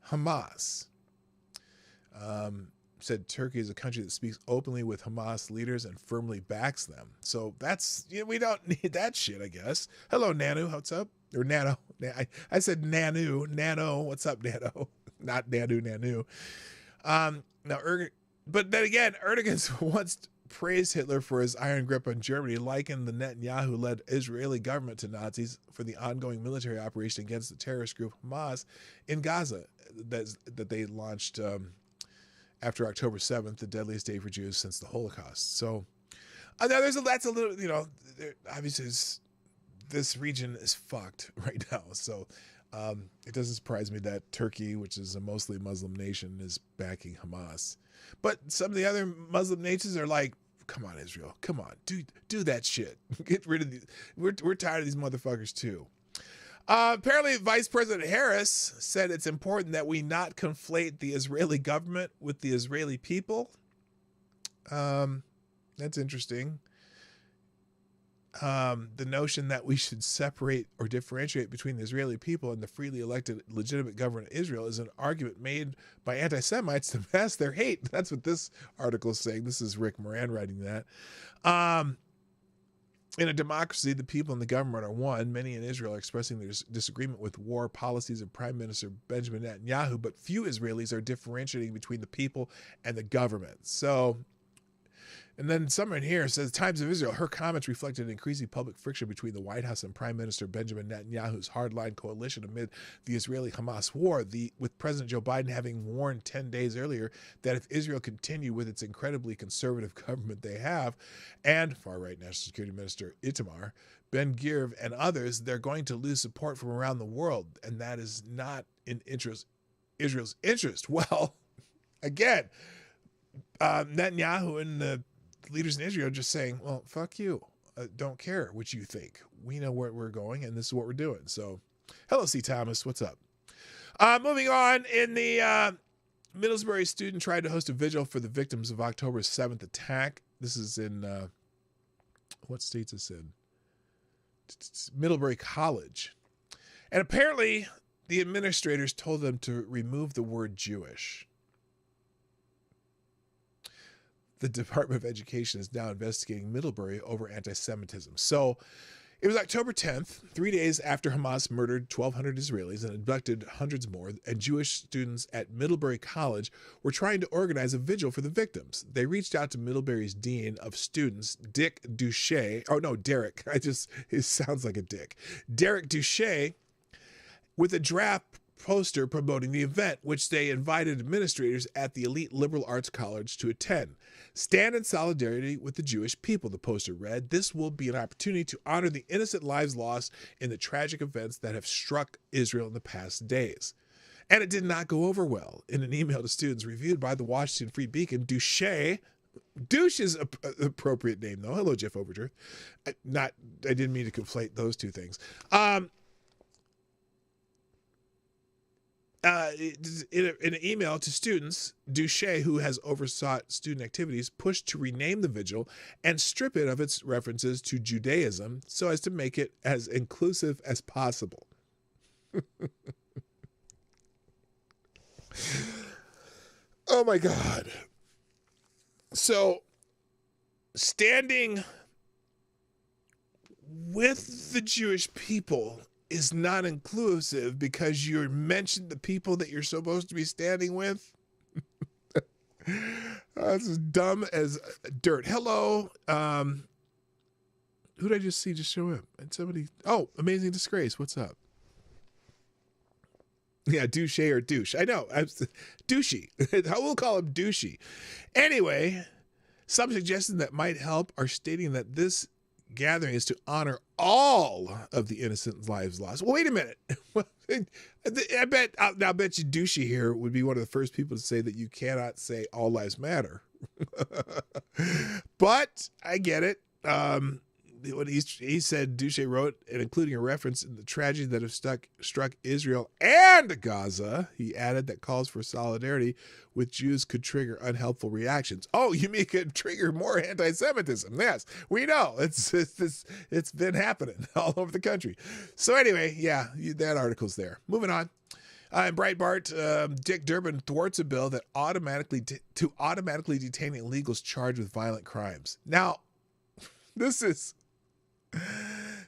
Hamas. Said Turkey is a country that speaks openly with Hamas leaders and firmly backs them. So that's, you know, we don't need that shit, I guess. Hello, Nanu. What's up? Or Nano. I said Nanu. Nano. What's up, Nano? Not Nanu. Now, but then again, Erdogan once praised Hitler for his iron grip on Germany, likened the Netanyahu-led Israeli government to Nazis for the ongoing military operation against the terrorist group Hamas in Gaza that they launched after October 7th, the deadliest day for Jews since the Holocaust. So now that's a little, you know, obviously this region is fucked right now. So it doesn't surprise me that Turkey, which is a mostly Muslim nation, is backing Hamas. But some of the other Muslim nations are like, come on, Israel, come on, do that shit. Get rid of these. We're tired of these motherfuckers too. Apparently, Vice President Harris said it's important that we not conflate the Israeli government with the Israeli people. That's interesting. The notion that we should separate or differentiate between the Israeli people and the freely elected legitimate government of Israel is an argument made by anti-Semites to mask their hate. That's what this article is saying. This is Rick Moran writing that. In a democracy, the people and the government are one. Many in Israel are expressing their disagreement with war policies of Prime Minister Benjamin Netanyahu, but few Israelis are differentiating between the people and the government. So, and then someone here says, Times of Israel, her comments reflected increasing public friction between the White House and Prime Minister Benjamin Netanyahu's hardline coalition amid the Israeli-Hamas war, with President Joe Biden having warned 10 days earlier that if Israel continued with its incredibly conservative government they have, and far-right National Security Minister Itamar Ben-Gvir and others, they're going to lose support from around the world, and that is not in Israel's interest. Well, again, Netanyahu and the leaders in Israel just saying, well, fuck you. Don't care what you think. We know where we're going, and this is what we're doing. So, hello, C. Thomas. What's up? Moving on, in the Middlesbrough student tried to host a vigil for the victims of October 7th attack. This is in, what state's this in? It's Middlebury College. And apparently, the administrators told them to remove the word Jewish. The Department of Education is now investigating Middlebury over anti-Semitism. So it was October 10th, 3 days after Hamas murdered 1,200 Israelis and abducted hundreds more, and Jewish students at Middlebury College were trying to organize a vigil for the victims. They reached out to Middlebury's Dean of Students, Derek. It sounds like a dick. Derek Duche, with a draft poster promoting the event, which they invited administrators at the elite liberal arts college to attend. Stand in solidarity with the Jewish people, the poster read. This will be an opportunity to honor the innocent lives lost in the tragic events that have struck Israel in the past days. And it did not go over well. In an email to students reviewed by the Washington Free Beacon, Douche is an appropriate name, though. Hello, Jeff Overture. I didn't mean to conflate those two things. In an email to students, Douche, who has oversaw student activities, pushed to rename the vigil and strip it of its references to Judaism so as to make it as inclusive as possible. Oh my God. So, standing with the Jewish people is not inclusive because you mentioned the people that you're supposed to be standing with. That's as dumb as dirt. Hello. Who did I just see just show up? And somebody, Amazing Disgrace. What's up? Yeah, douche or douche. I know. Douchey. We'll call him douchey. Anyway, some suggestions that might help are stating that this gathering is to honor all of the innocent lives lost. Well, wait a minute. I bet you douchey here would be one of the first people to say that you cannot say all lives matter. But I get it. What he said, Douche wrote, and including a reference in the tragedy that have struck Israel and Gaza, he added that calls for solidarity with Jews could trigger unhelpful reactions. Oh, you mean it could trigger more anti-Semitism? Yes, we know. It's been happening all over the country. So anyway, yeah, that article's there. Moving on. In Breitbart, Dick Durbin thwarts a bill that automatically detain illegals charged with violent crimes. Now, this is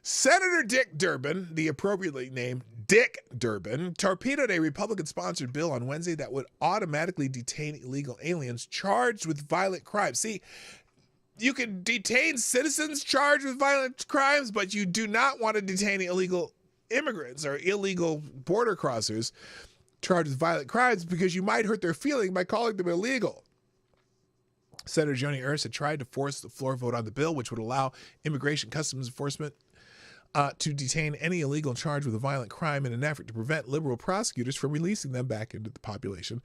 Senator Dick Durbin, the appropriately named Dick Durbin, torpedoed a Republican-sponsored bill on Wednesday that would automatically detain illegal aliens charged with violent crimes. See, you can detain citizens charged with violent crimes, but you do not want to detain illegal immigrants or illegal border crossers charged with violent crimes because you might hurt their feeling by calling them illegal. Senator Joni Ernst had tried to force the floor vote on the bill, which would allow Immigration Customs Enforcement to detain any illegal charged with a violent crime in an effort to prevent liberal prosecutors from releasing them back into the population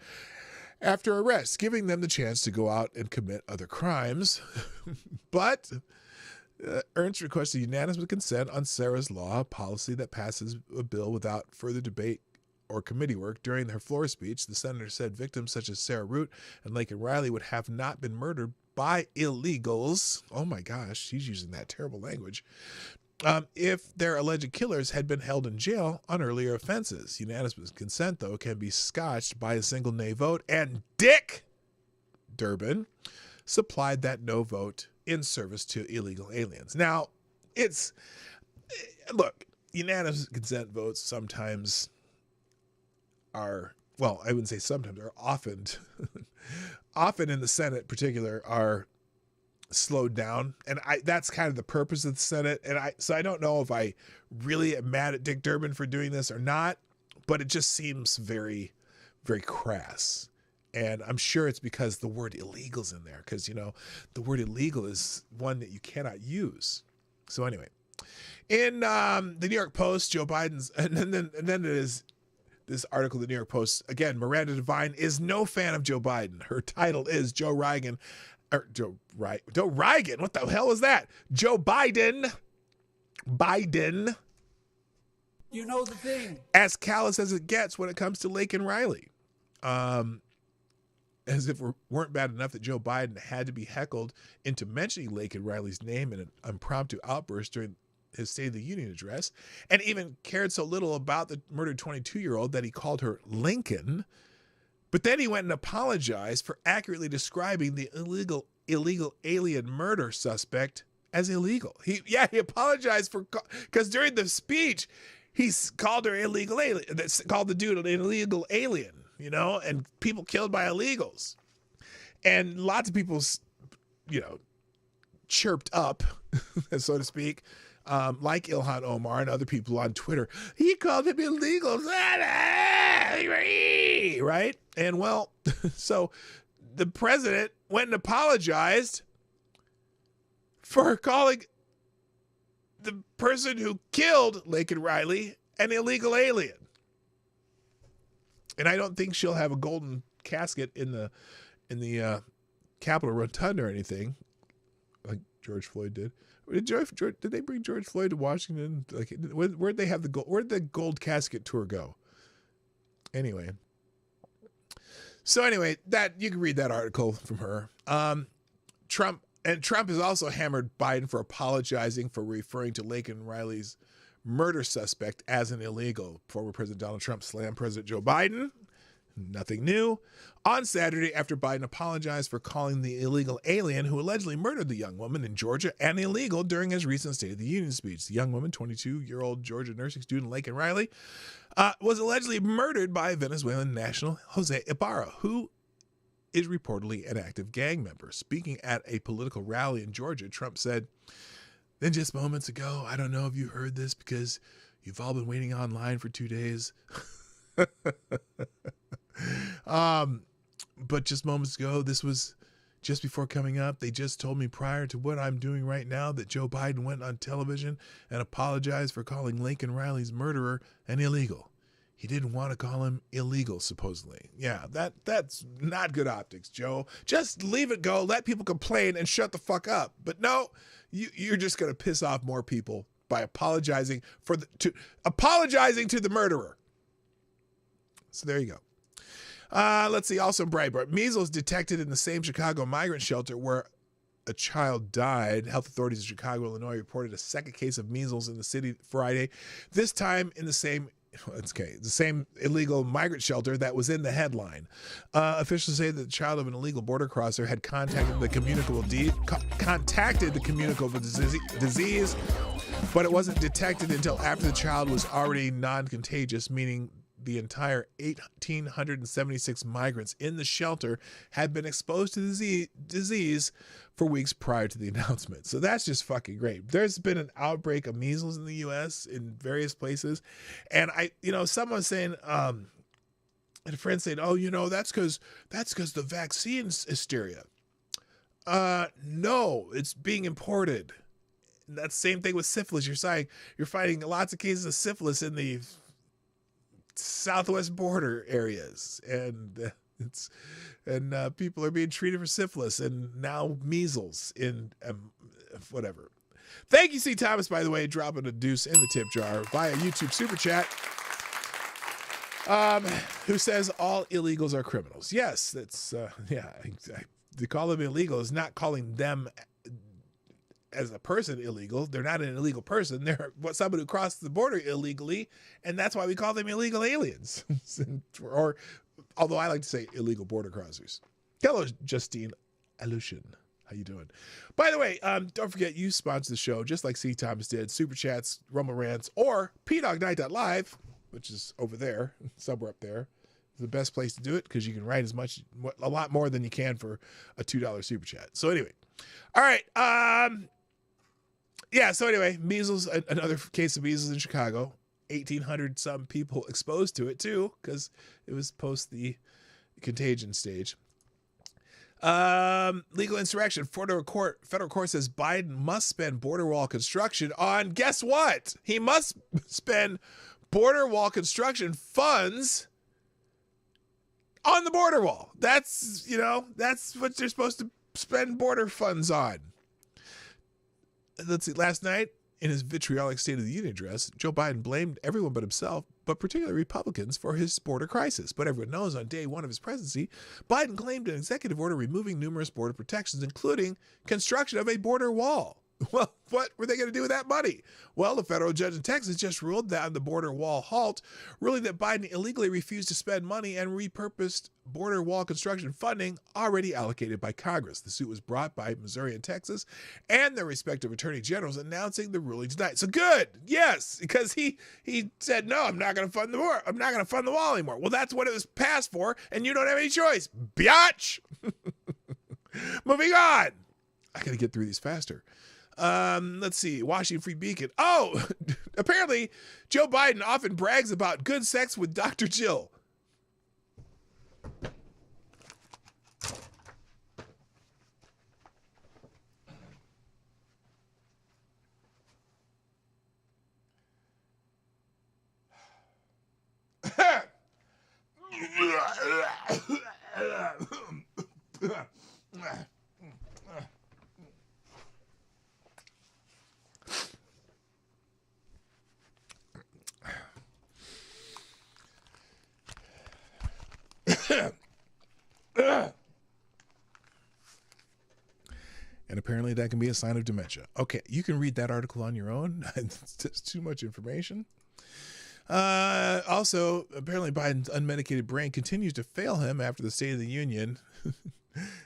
after arrest, giving them the chance to go out and commit other crimes. But Ernst requested unanimous consent on Sarah's Law, a policy that passes a bill without further debate or committee work. During her floor speech, the senator said victims such as Sarah Root and Laken Riley would have not been murdered by illegals. Oh my gosh, she's using that terrible language. If their alleged killers had been held in jail on earlier offenses. Unanimous consent, though, can be scotched by a single nay vote, and Dick Durbin supplied that no vote in service to illegal aliens. Now, look, unanimous consent votes sometimes are, well, I wouldn't say sometimes, are often in the Senate in particular are slowed down. And that's kind of the purpose of the Senate. And so I don't know if I really am mad at Dick Durbin for doing this or not, but it just seems very, very crass. And I'm sure it's because the word illegal's in there, because, the word illegal is one that you cannot use. So anyway, in the New York Post, Joe Biden's, and then it is this article, the New York Post, again, Miranda Devine is no fan of Joe Biden. Her title is Joe Reagan. What the hell is that? Joe Biden. You know the thing. As callous as it gets when it comes to Laken Riley. As if it weren't bad enough that Joe Biden had to be heckled into mentioning Laken Riley's name in an impromptu outburst during his State of the Union address, and even cared so little about the murdered 22-year-old that he called her Lincoln. But then he went and apologized for accurately describing the illegal alien murder suspect as illegal. He apologized because during the speech, he called her illegal alien, called the dude an illegal alien, and people killed by illegals. And lots of people, chirped up, so to speak, like Ilhan Omar and other people on Twitter. He called him illegal, right? And well, so the president went and apologized for calling the person who killed Laken Riley an illegal alien. And I don't think she'll have a golden casket in the Capitol Rotunda or anything, like George Floyd did. Did they bring George Floyd to Washington? Like, where'd they have the gold? Where'd the gold casket tour go? Anyway. So anyway, that you can read that article from her. Trump has also hammered Biden for apologizing for referring to Laken Riley's murder suspect as an illegal. Former President Donald Trump slammed President Joe Biden. Nothing new. On Saturday, after Biden apologized for calling the illegal alien who allegedly murdered the young woman in Georgia an illegal during his recent State of the Union speech. The young woman, 22-year-old Georgia nursing student Laken Riley, was allegedly murdered by Venezuelan national Jose Ibarra, who is reportedly an active gang member. Speaking at a political rally in Georgia, Trump said, "Then just moments ago, I don't know if you heard this because you've all been waiting online for 2 days." But just moments ago, this was just before coming up. They just told me prior to what I'm doing right now that Joe Biden went on television and apologized for calling Laken Riley's murderer an illegal. He didn't want to call him illegal, supposedly. Yeah, that's not good optics, Joe. Just leave it go. Let people complain and shut the fuck up. But no, you're just going to piss off more people by apologizing apologizing to the murderer. So there you go. Let's see. Also, Breitbart. Measles detected in the same Chicago migrant shelter where a child died. Health authorities in Chicago, Illinois reported a second case of measles in the city Friday. This time in the same illegal migrant shelter that was in the headline. Officials say that the child of an illegal border crosser had contacted the communicable disease, but it wasn't detected until after the child was already non-contagious, meaning the entire 1,876 migrants in the shelter had been exposed to the disease for weeks prior to the announcement. So that's just fucking great. There's been an outbreak of measles in the U.S. in various places. And someone's saying, and a friend saying, "Oh, that's because the vaccine's hysteria." No, it's being imported. And that's the same thing with syphilis. You're finding lots of cases of syphilis in the southwest border areas, and people are being treated for syphilis and now measles in whatever. Thank you, C. Thomas, by the way, dropping a deuce in the tip jar via YouTube Super Chat, who says all illegals are criminals. Yes, that's to call them illegal is not calling them as a person illegal. They're not an illegal person. They're somebody who crossed the border illegally, and that's why we call them illegal aliens. Or, although I like to say illegal border crossers. Hello, Justine Alushin. How you doing? By the way, don't forget you sponsor the show just like C. Thomas did. Super Chats, Rumble Rants, or PDogNight.live, which is over there, somewhere up there. It's the best place to do it because you can write a lot more than you can for a $2 Super Chat. So anyway, all right. So anyway, measles, another case of measles in Chicago. 1,800 some people exposed to it too, because it was post the contagion stage. Legal insurrection. Federal court says Biden must spend border wall construction on, guess what? He must spend border wall construction funds on the border wall. That's what they're supposed to spend border funds on. Let's see, last night in his vitriolic State of the Union address, Joe Biden blamed everyone but himself, but particularly Republicans, for his border crisis. But everyone knows on day one of his presidency, Biden claimed an executive order removing numerous border protections, including construction of a border wall. Well, what were they going to do with that money? Well, a federal judge in Texas just ruled that on the border wall halt, ruling that Biden illegally refused to spend money and repurposed border wall construction funding already allocated by Congress. The suit was brought by Missouri and Texas and their respective attorney generals, announcing the ruling tonight. So good, yes, because he said, no, I'm not going to fund the wall. I'm not going to fund the wall anymore. Well, that's what it was passed for, and you don't have any choice, biatch. Moving on. I got to get through these faster. Let's see. Washington Free Beacon. Oh, apparently Joe Biden often brags about good sex with Dr. Jill. And apparently that can be a sign of dementia. Okay, you can read that article on your own. It's just too much information. Also, apparently Biden's unmedicated brain continues to fail him after the State of the Union.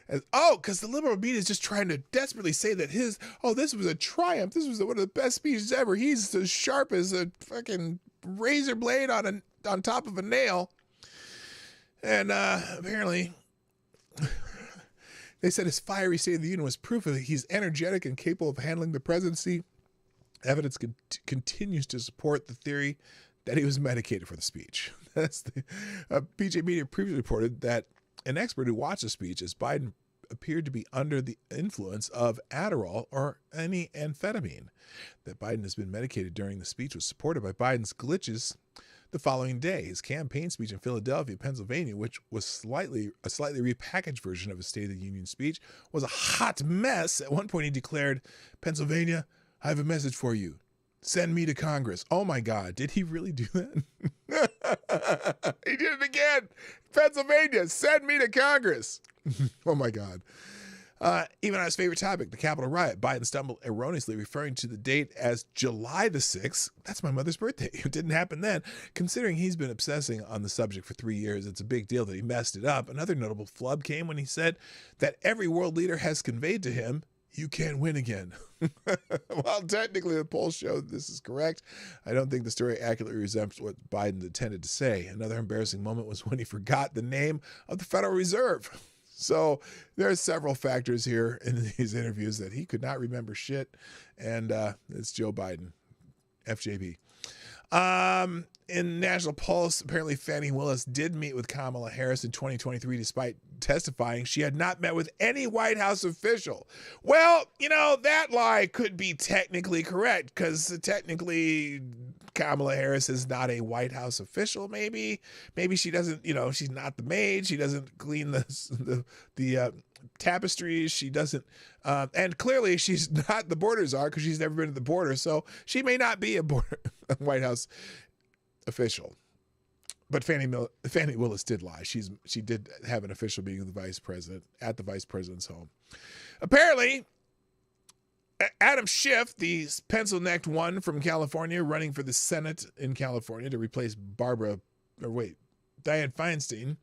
Because the liberal media is just trying to desperately say that this was a triumph. This was one of the best speeches ever. He's as sharp as a fucking razor blade on top of a nail. And apparently, they said his fiery State of the Union was proof that he's energetic and capable of handling the presidency. Evidence continues to support the theory that he was medicated for the speech. That's PJ Media previously reported that an expert who watched the speech as Biden appeared to be under the influence of Adderall or any amphetamine. That Biden has been medicated during the speech was supported by Biden's glitches the following day. His campaign speech in Philadelphia, Pennsylvania, which was a slightly repackaged version of his State of the Union speech, was a hot mess. At one point he declared, "Pennsylvania, I have a message for you. Send me to Congress." Oh my God, did he really do that? He did it again. Pennsylvania, send me to Congress. Oh my God. Even on his favorite topic, the Capitol riot, Biden stumbled erroneously referring to the date as July the 6th. That's my mother's birthday. It didn't happen then. Considering he's been obsessing on the subject for 3 years, it's a big deal that he messed it up. Another notable flub came when he said that every world leader has conveyed to him, "You can't win again." While technically the polls show this is correct, I don't think the story accurately resembles what Biden intended to say. Another embarrassing moment was when he forgot the name of the Federal Reserve. So there are several factors here in these interviews that he could not remember shit. And it's Joe Biden, FJB. In National Pulse, apparently Fannie Willis did meet with Kamala Harris in 2023 despite testifying she had not met with any White House official. Well, that lie could be technically correct because technically Kamala Harris is not a White House official. Maybe she doesn't, she's not the maid. She doesn't clean the tapestries. She doesn't, and clearly she's not the border czar because she's never been to the border. So she may not be a White House official. But Fannie Willis did lie. She did have an official meeting with the vice president at the vice president's home. Apparently, Adam Schiff, the pencil-necked one from California, running for the Senate in California to replace Dianne Feinstein,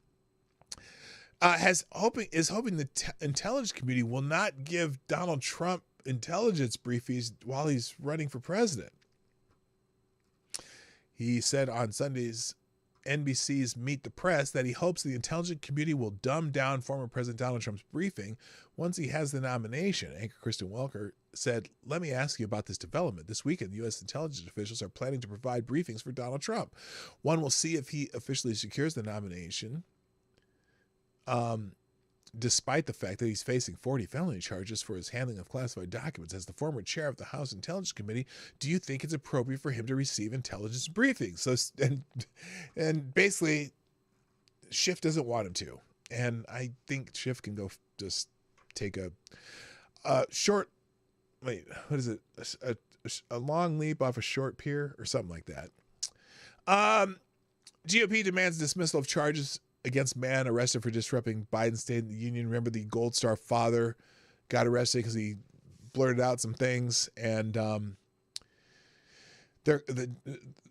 is hoping the intelligence community will not give Donald Trump intelligence briefings while he's running for president. He said on Sunday's NBC's Meet the Press that he hopes the intelligence community will dumb down former President Donald Trump's briefing once he has the nomination. Anchor Kristen Welker said, "Let me ask you about this development. This weekend, U.S. intelligence officials are planning to provide briefings for Donald Trump. One will see if he officially secures the nomination, despite the fact that he's facing 40 felony charges for his handling of classified documents. As the former chair of the House Intelligence Committee, do you think it's appropriate for him to receive intelligence briefings?" So, and basically, Schiff doesn't want him to. And I think Schiff can go just take a short, what is it? A long leap off a short pier or something like that. GOP demands dismissal of charges against man arrested for disrupting Biden's State of the Union. Remember, the Gold Star father got arrested because he blurted out some things, and the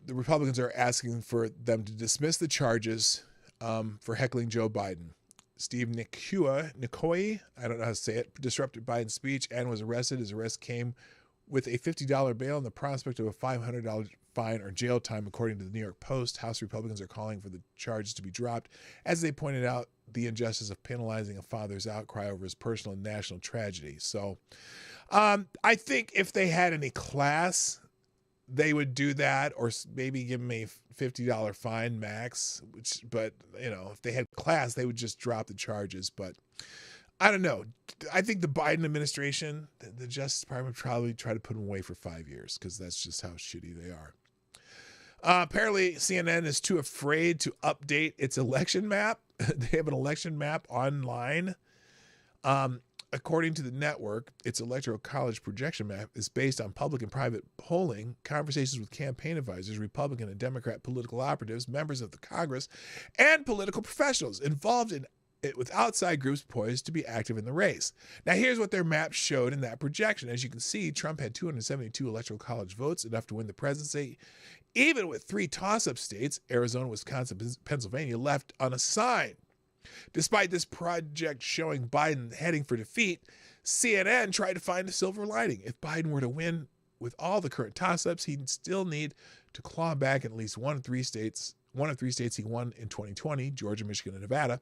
Republicans are asking for them to dismiss the charges for heckling Joe Biden. Steve Nicoy, I don't know how to say it, disrupted Biden's speech and was arrested. His arrest came with a $50 bail and the prospect of a $500 fine or jail time, according to the New York Post. House Republicans are calling for the charges to be dropped, as they pointed out the injustice of penalizing a father's outcry over his personal and national tragedy. So I think if they had any class, they would do that, or maybe give them a $50 fine max. But if they had class, they would just drop the charges. But I don't know. I think the Biden administration, the Justice Department, probably try to put them away for 5 years because that's just how shitty they are. Apparently, CNN is too afraid to update its election map. They have an election map online. According to the network, its electoral college projection map is based on public and private polling, conversations with campaign advisors, Republican and Democrat political operatives, members of the Congress, and political professionals involved in it, with outside groups poised to be active in the race. Now, here's what their map showed in that projection. As you can see, Trump had 272 electoral college votes, enough to win the presidency, even with 3 toss-up states, Arizona, Wisconsin, Pennsylvania, left unassigned. Despite this project showing Biden heading for defeat, CNN tried to find a silver lining. If Biden were to win with all the current toss-ups, he'd still need to claw back at least one of three states he won in 2020, Georgia, Michigan, and Nevada,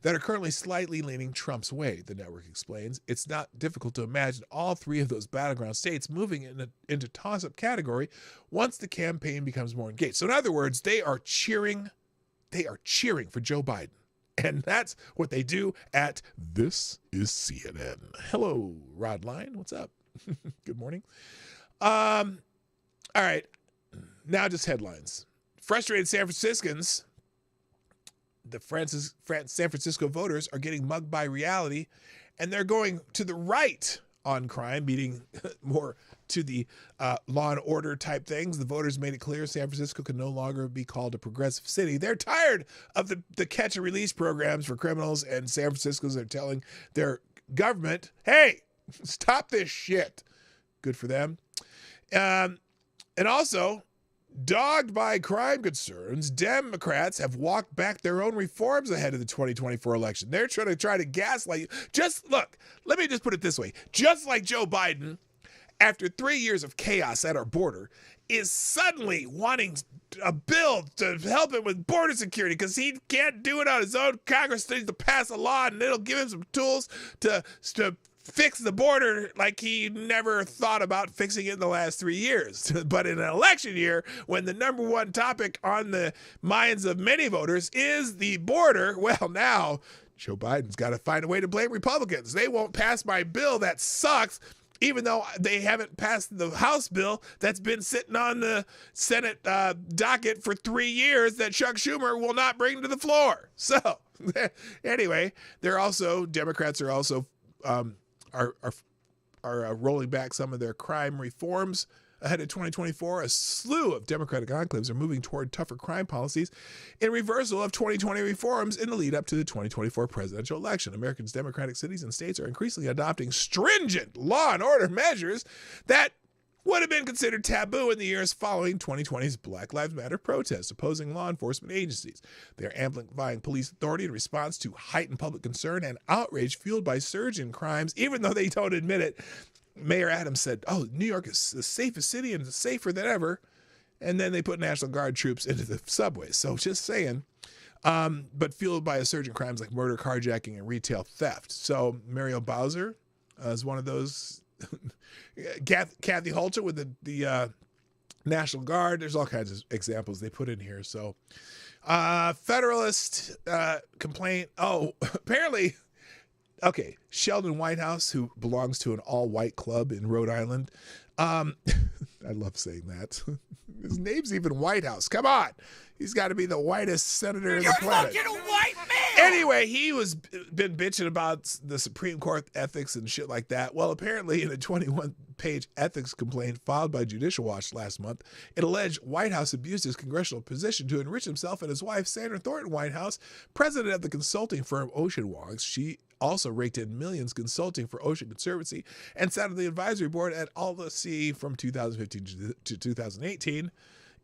that are currently slightly leaning Trump's way, the network explains. It's not difficult to imagine all 3 of those battleground states moving into toss-up category once the campaign becomes more engaged. So in other words, they are cheering for Joe Biden. And that's what they do at This Is CNN. Hello, Rodline. What's up? Good morning. All right. Now just headlines. Frustrated San Franciscans, the San Francisco voters are getting mugged by reality, and they're going to the right on crime, meaning more to the law and order type things. The voters made it clear San Francisco can no longer be called a progressive city. They're tired of the catch and release programs for criminals, and San Francisco's are telling their government, hey, stop this shit. Good for them. And also, dogged by crime concerns, Democrats have walked back their own reforms ahead of the 2024 election. They're trying to gaslight you. Let me just put it this way. Just like Joe Biden, after 3 years of chaos at our border, is suddenly wanting a bill to help him with border security because he can't do it on his own. Congress needs to pass a law, and it'll give him some tools to fix the border like he never thought about fixing it in the last 3 years. But in an election year, when the number one topic on the minds of many voters is the border, well, now Joe Biden's got to find a way to blame Republicans. They won't pass my bill that sucks, even though they haven't passed the House bill that's been sitting on the Senate docket for 3 years that Chuck Schumer will not bring to the floor. So anyway, Democrats are also are rolling back some of their crime reforms ahead of 2024. A slew of Democratic enclaves are moving toward tougher crime policies in reversal of 2020 reforms in the lead up to the 2024 presidential election. America's Democratic cities and states are increasingly adopting stringent law and order measures that would have been considered taboo in the years following 2020's Black Lives Matter protests, opposing law enforcement agencies. They are amplifying police authority in response to heightened public concern and outrage fueled by surge in crimes, even though they don't admit it. Mayor Adams said, New York is the safest city and it's safer than ever. And then they put National Guard troops into the subways. So just saying. But fueled by a surge in crimes like murder, carjacking, and retail theft. So Muriel Bowser is one of those. Kathy Hochul with the National Guard. There's all kinds of examples they put in here. So Federalist complaint. Apparently, okay, Sheldon Whitehouse, who belongs to an all-white club in Rhode Island. I love saying that. His name's even Whitehouse. Come on. He's got to be the whitest senator in the planet. You're fucking a white man! Anyway, he been bitching about the Supreme Court ethics and shit like that. Well, apparently in a 21-page ethics complaint filed by Judicial Watch last month, it alleged Whitehouse abused his congressional position to enrich himself and his wife, Sandra Thornton Whitehouse, president of the consulting firm Ocean Walks. She also raked in millions consulting for Ocean Conservancy and sat on the advisory board at Alta Sea from 2015 to 2018.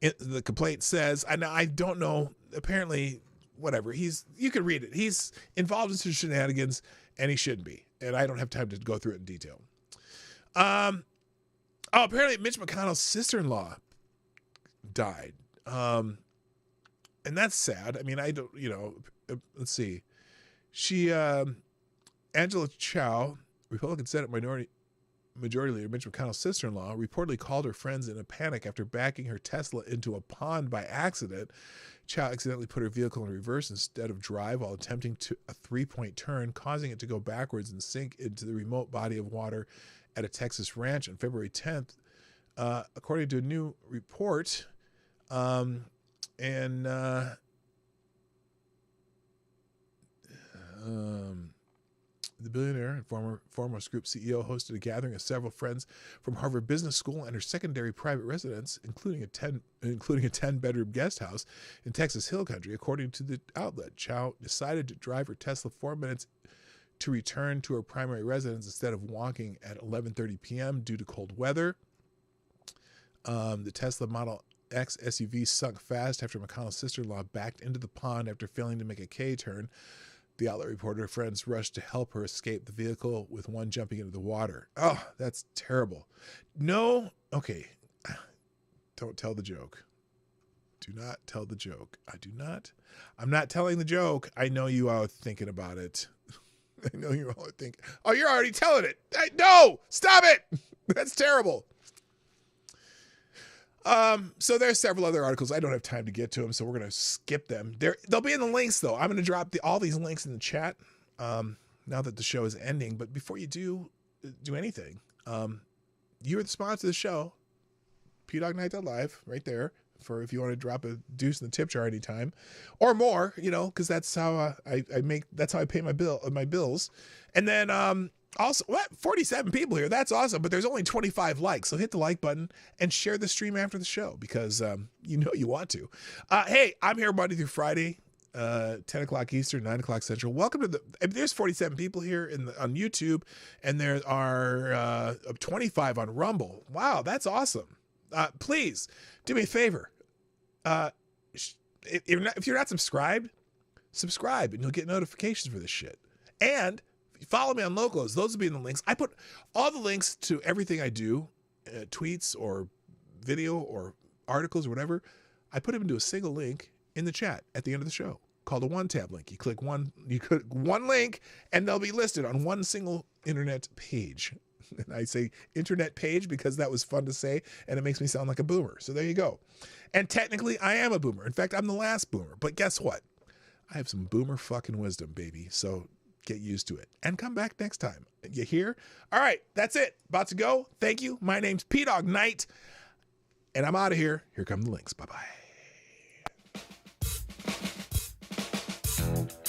The complaint says, and I don't know, apparently, whatever, you can read it. He's involved in some shenanigans, and he shouldn't be. And I don't have time to go through it in detail. Apparently Mitch McConnell's sister-in-law died. And that's sad. I mean, let's see. She, Angela Chow, Republican Senate Majority Leader Mitch McConnell's sister-in-law reportedly called her friends in a panic after backing her Tesla into a pond by accident. Chow accidentally put her vehicle in reverse instead of drive while attempting a three-point turn, causing it to go backwards and sink into the remote body of water at a Texas ranch on February 10th. According to a new report, the billionaire and former Foremost Group CEO hosted a gathering of several friends from Harvard Business School and her secondary private residence, including a 10-bedroom guest house in Texas Hill Country. According to the outlet, Chow decided to drive her Tesla 4 minutes to return to her primary residence instead of walking at 11:30 p.m. due to cold weather. The Tesla Model X SUV sunk fast after McConnell's sister-in-law backed into the pond after failing to make a K-turn. The outlet reported her friends rushed to help her escape the vehicle, with one jumping into the water. Oh, that's terrible. No, okay. Don't tell the joke. Do not tell the joke. I'm not telling the joke. I know you all are thinking about it. I know you all think, oh, you're already telling it. No, stop it. That's terrible. So there's several other articles. I don't have time to get to them, so we're going to skip them. They'll be in the links, though. I'm going to drop all these links in the chat now that the show is ending. But before you do anything, you're the sponsor of the show, PDogNight.live, right there, for if you want to drop a deuce in the tip jar anytime or more, because that's how that's how I pay my bills. And then also, 47 people here. That's awesome, but there's only 25 likes. So hit the like button and share the stream after the show because you want to. Hey, I'm here Monday through Friday, 10 o'clock Eastern, 9 o'clock Central. Welcome to there's 47 people here on YouTube, and there are 25 on Rumble. Wow, that's awesome. Please do me a favor. If you're not subscribed, subscribe, and you'll get notifications for this shit. And follow me on Locals. Those will be in the links. I put all the links to everything I do, tweets or video or articles or whatever. I put them into a single link in the chat at the end of the show called a one-tab link. You click one link, and they'll be listed on one single internet page. And I say internet page because that was fun to say, and it makes me sound like a boomer. So there you go. And technically, I am a boomer. In fact, I'm the last boomer. But guess what? I have some boomer fucking wisdom, baby. So get used to it and come back next time. You hear? All right, that's it. About to go. Thank you. My name's P-Dog Knight, and I'm out of here. Here come the links. Bye-bye.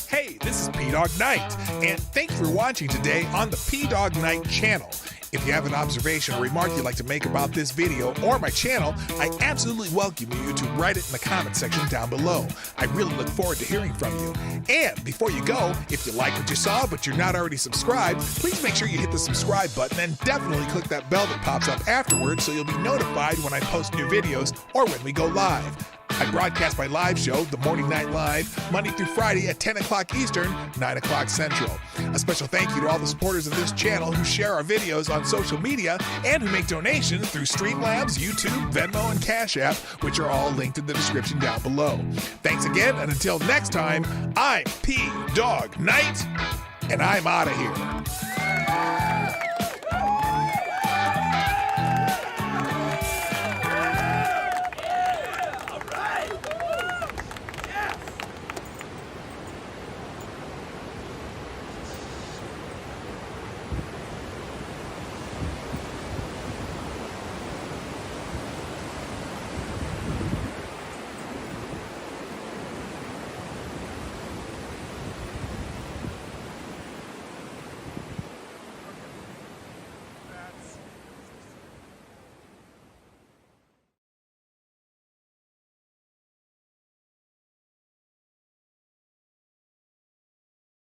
Hey, this is P-Dog Knight, and thank you for watching today on the P-Dog Knight channel. If you have an observation or remark you'd like to make about this video or my channel, I absolutely welcome you to write it in the comment section down below. I really look forward to hearing from you. And before you go, if you like what you saw but you're not already subscribed, please make sure you hit the subscribe button and definitely click that bell that pops up afterwards so you'll be notified when I post new videos or when we go live. I broadcast my live show, The Morning Night Live, Monday through Friday at 10 o'clock Eastern, 9 o'clock Central. A special thank you to all the supporters of this channel who share our videos on social media and who make donations through Streamlabs, YouTube, Venmo, and Cash App, which are all linked in the description down below. Thanks again, and until next time, I'm P-Dog Knight, and I'm out of here.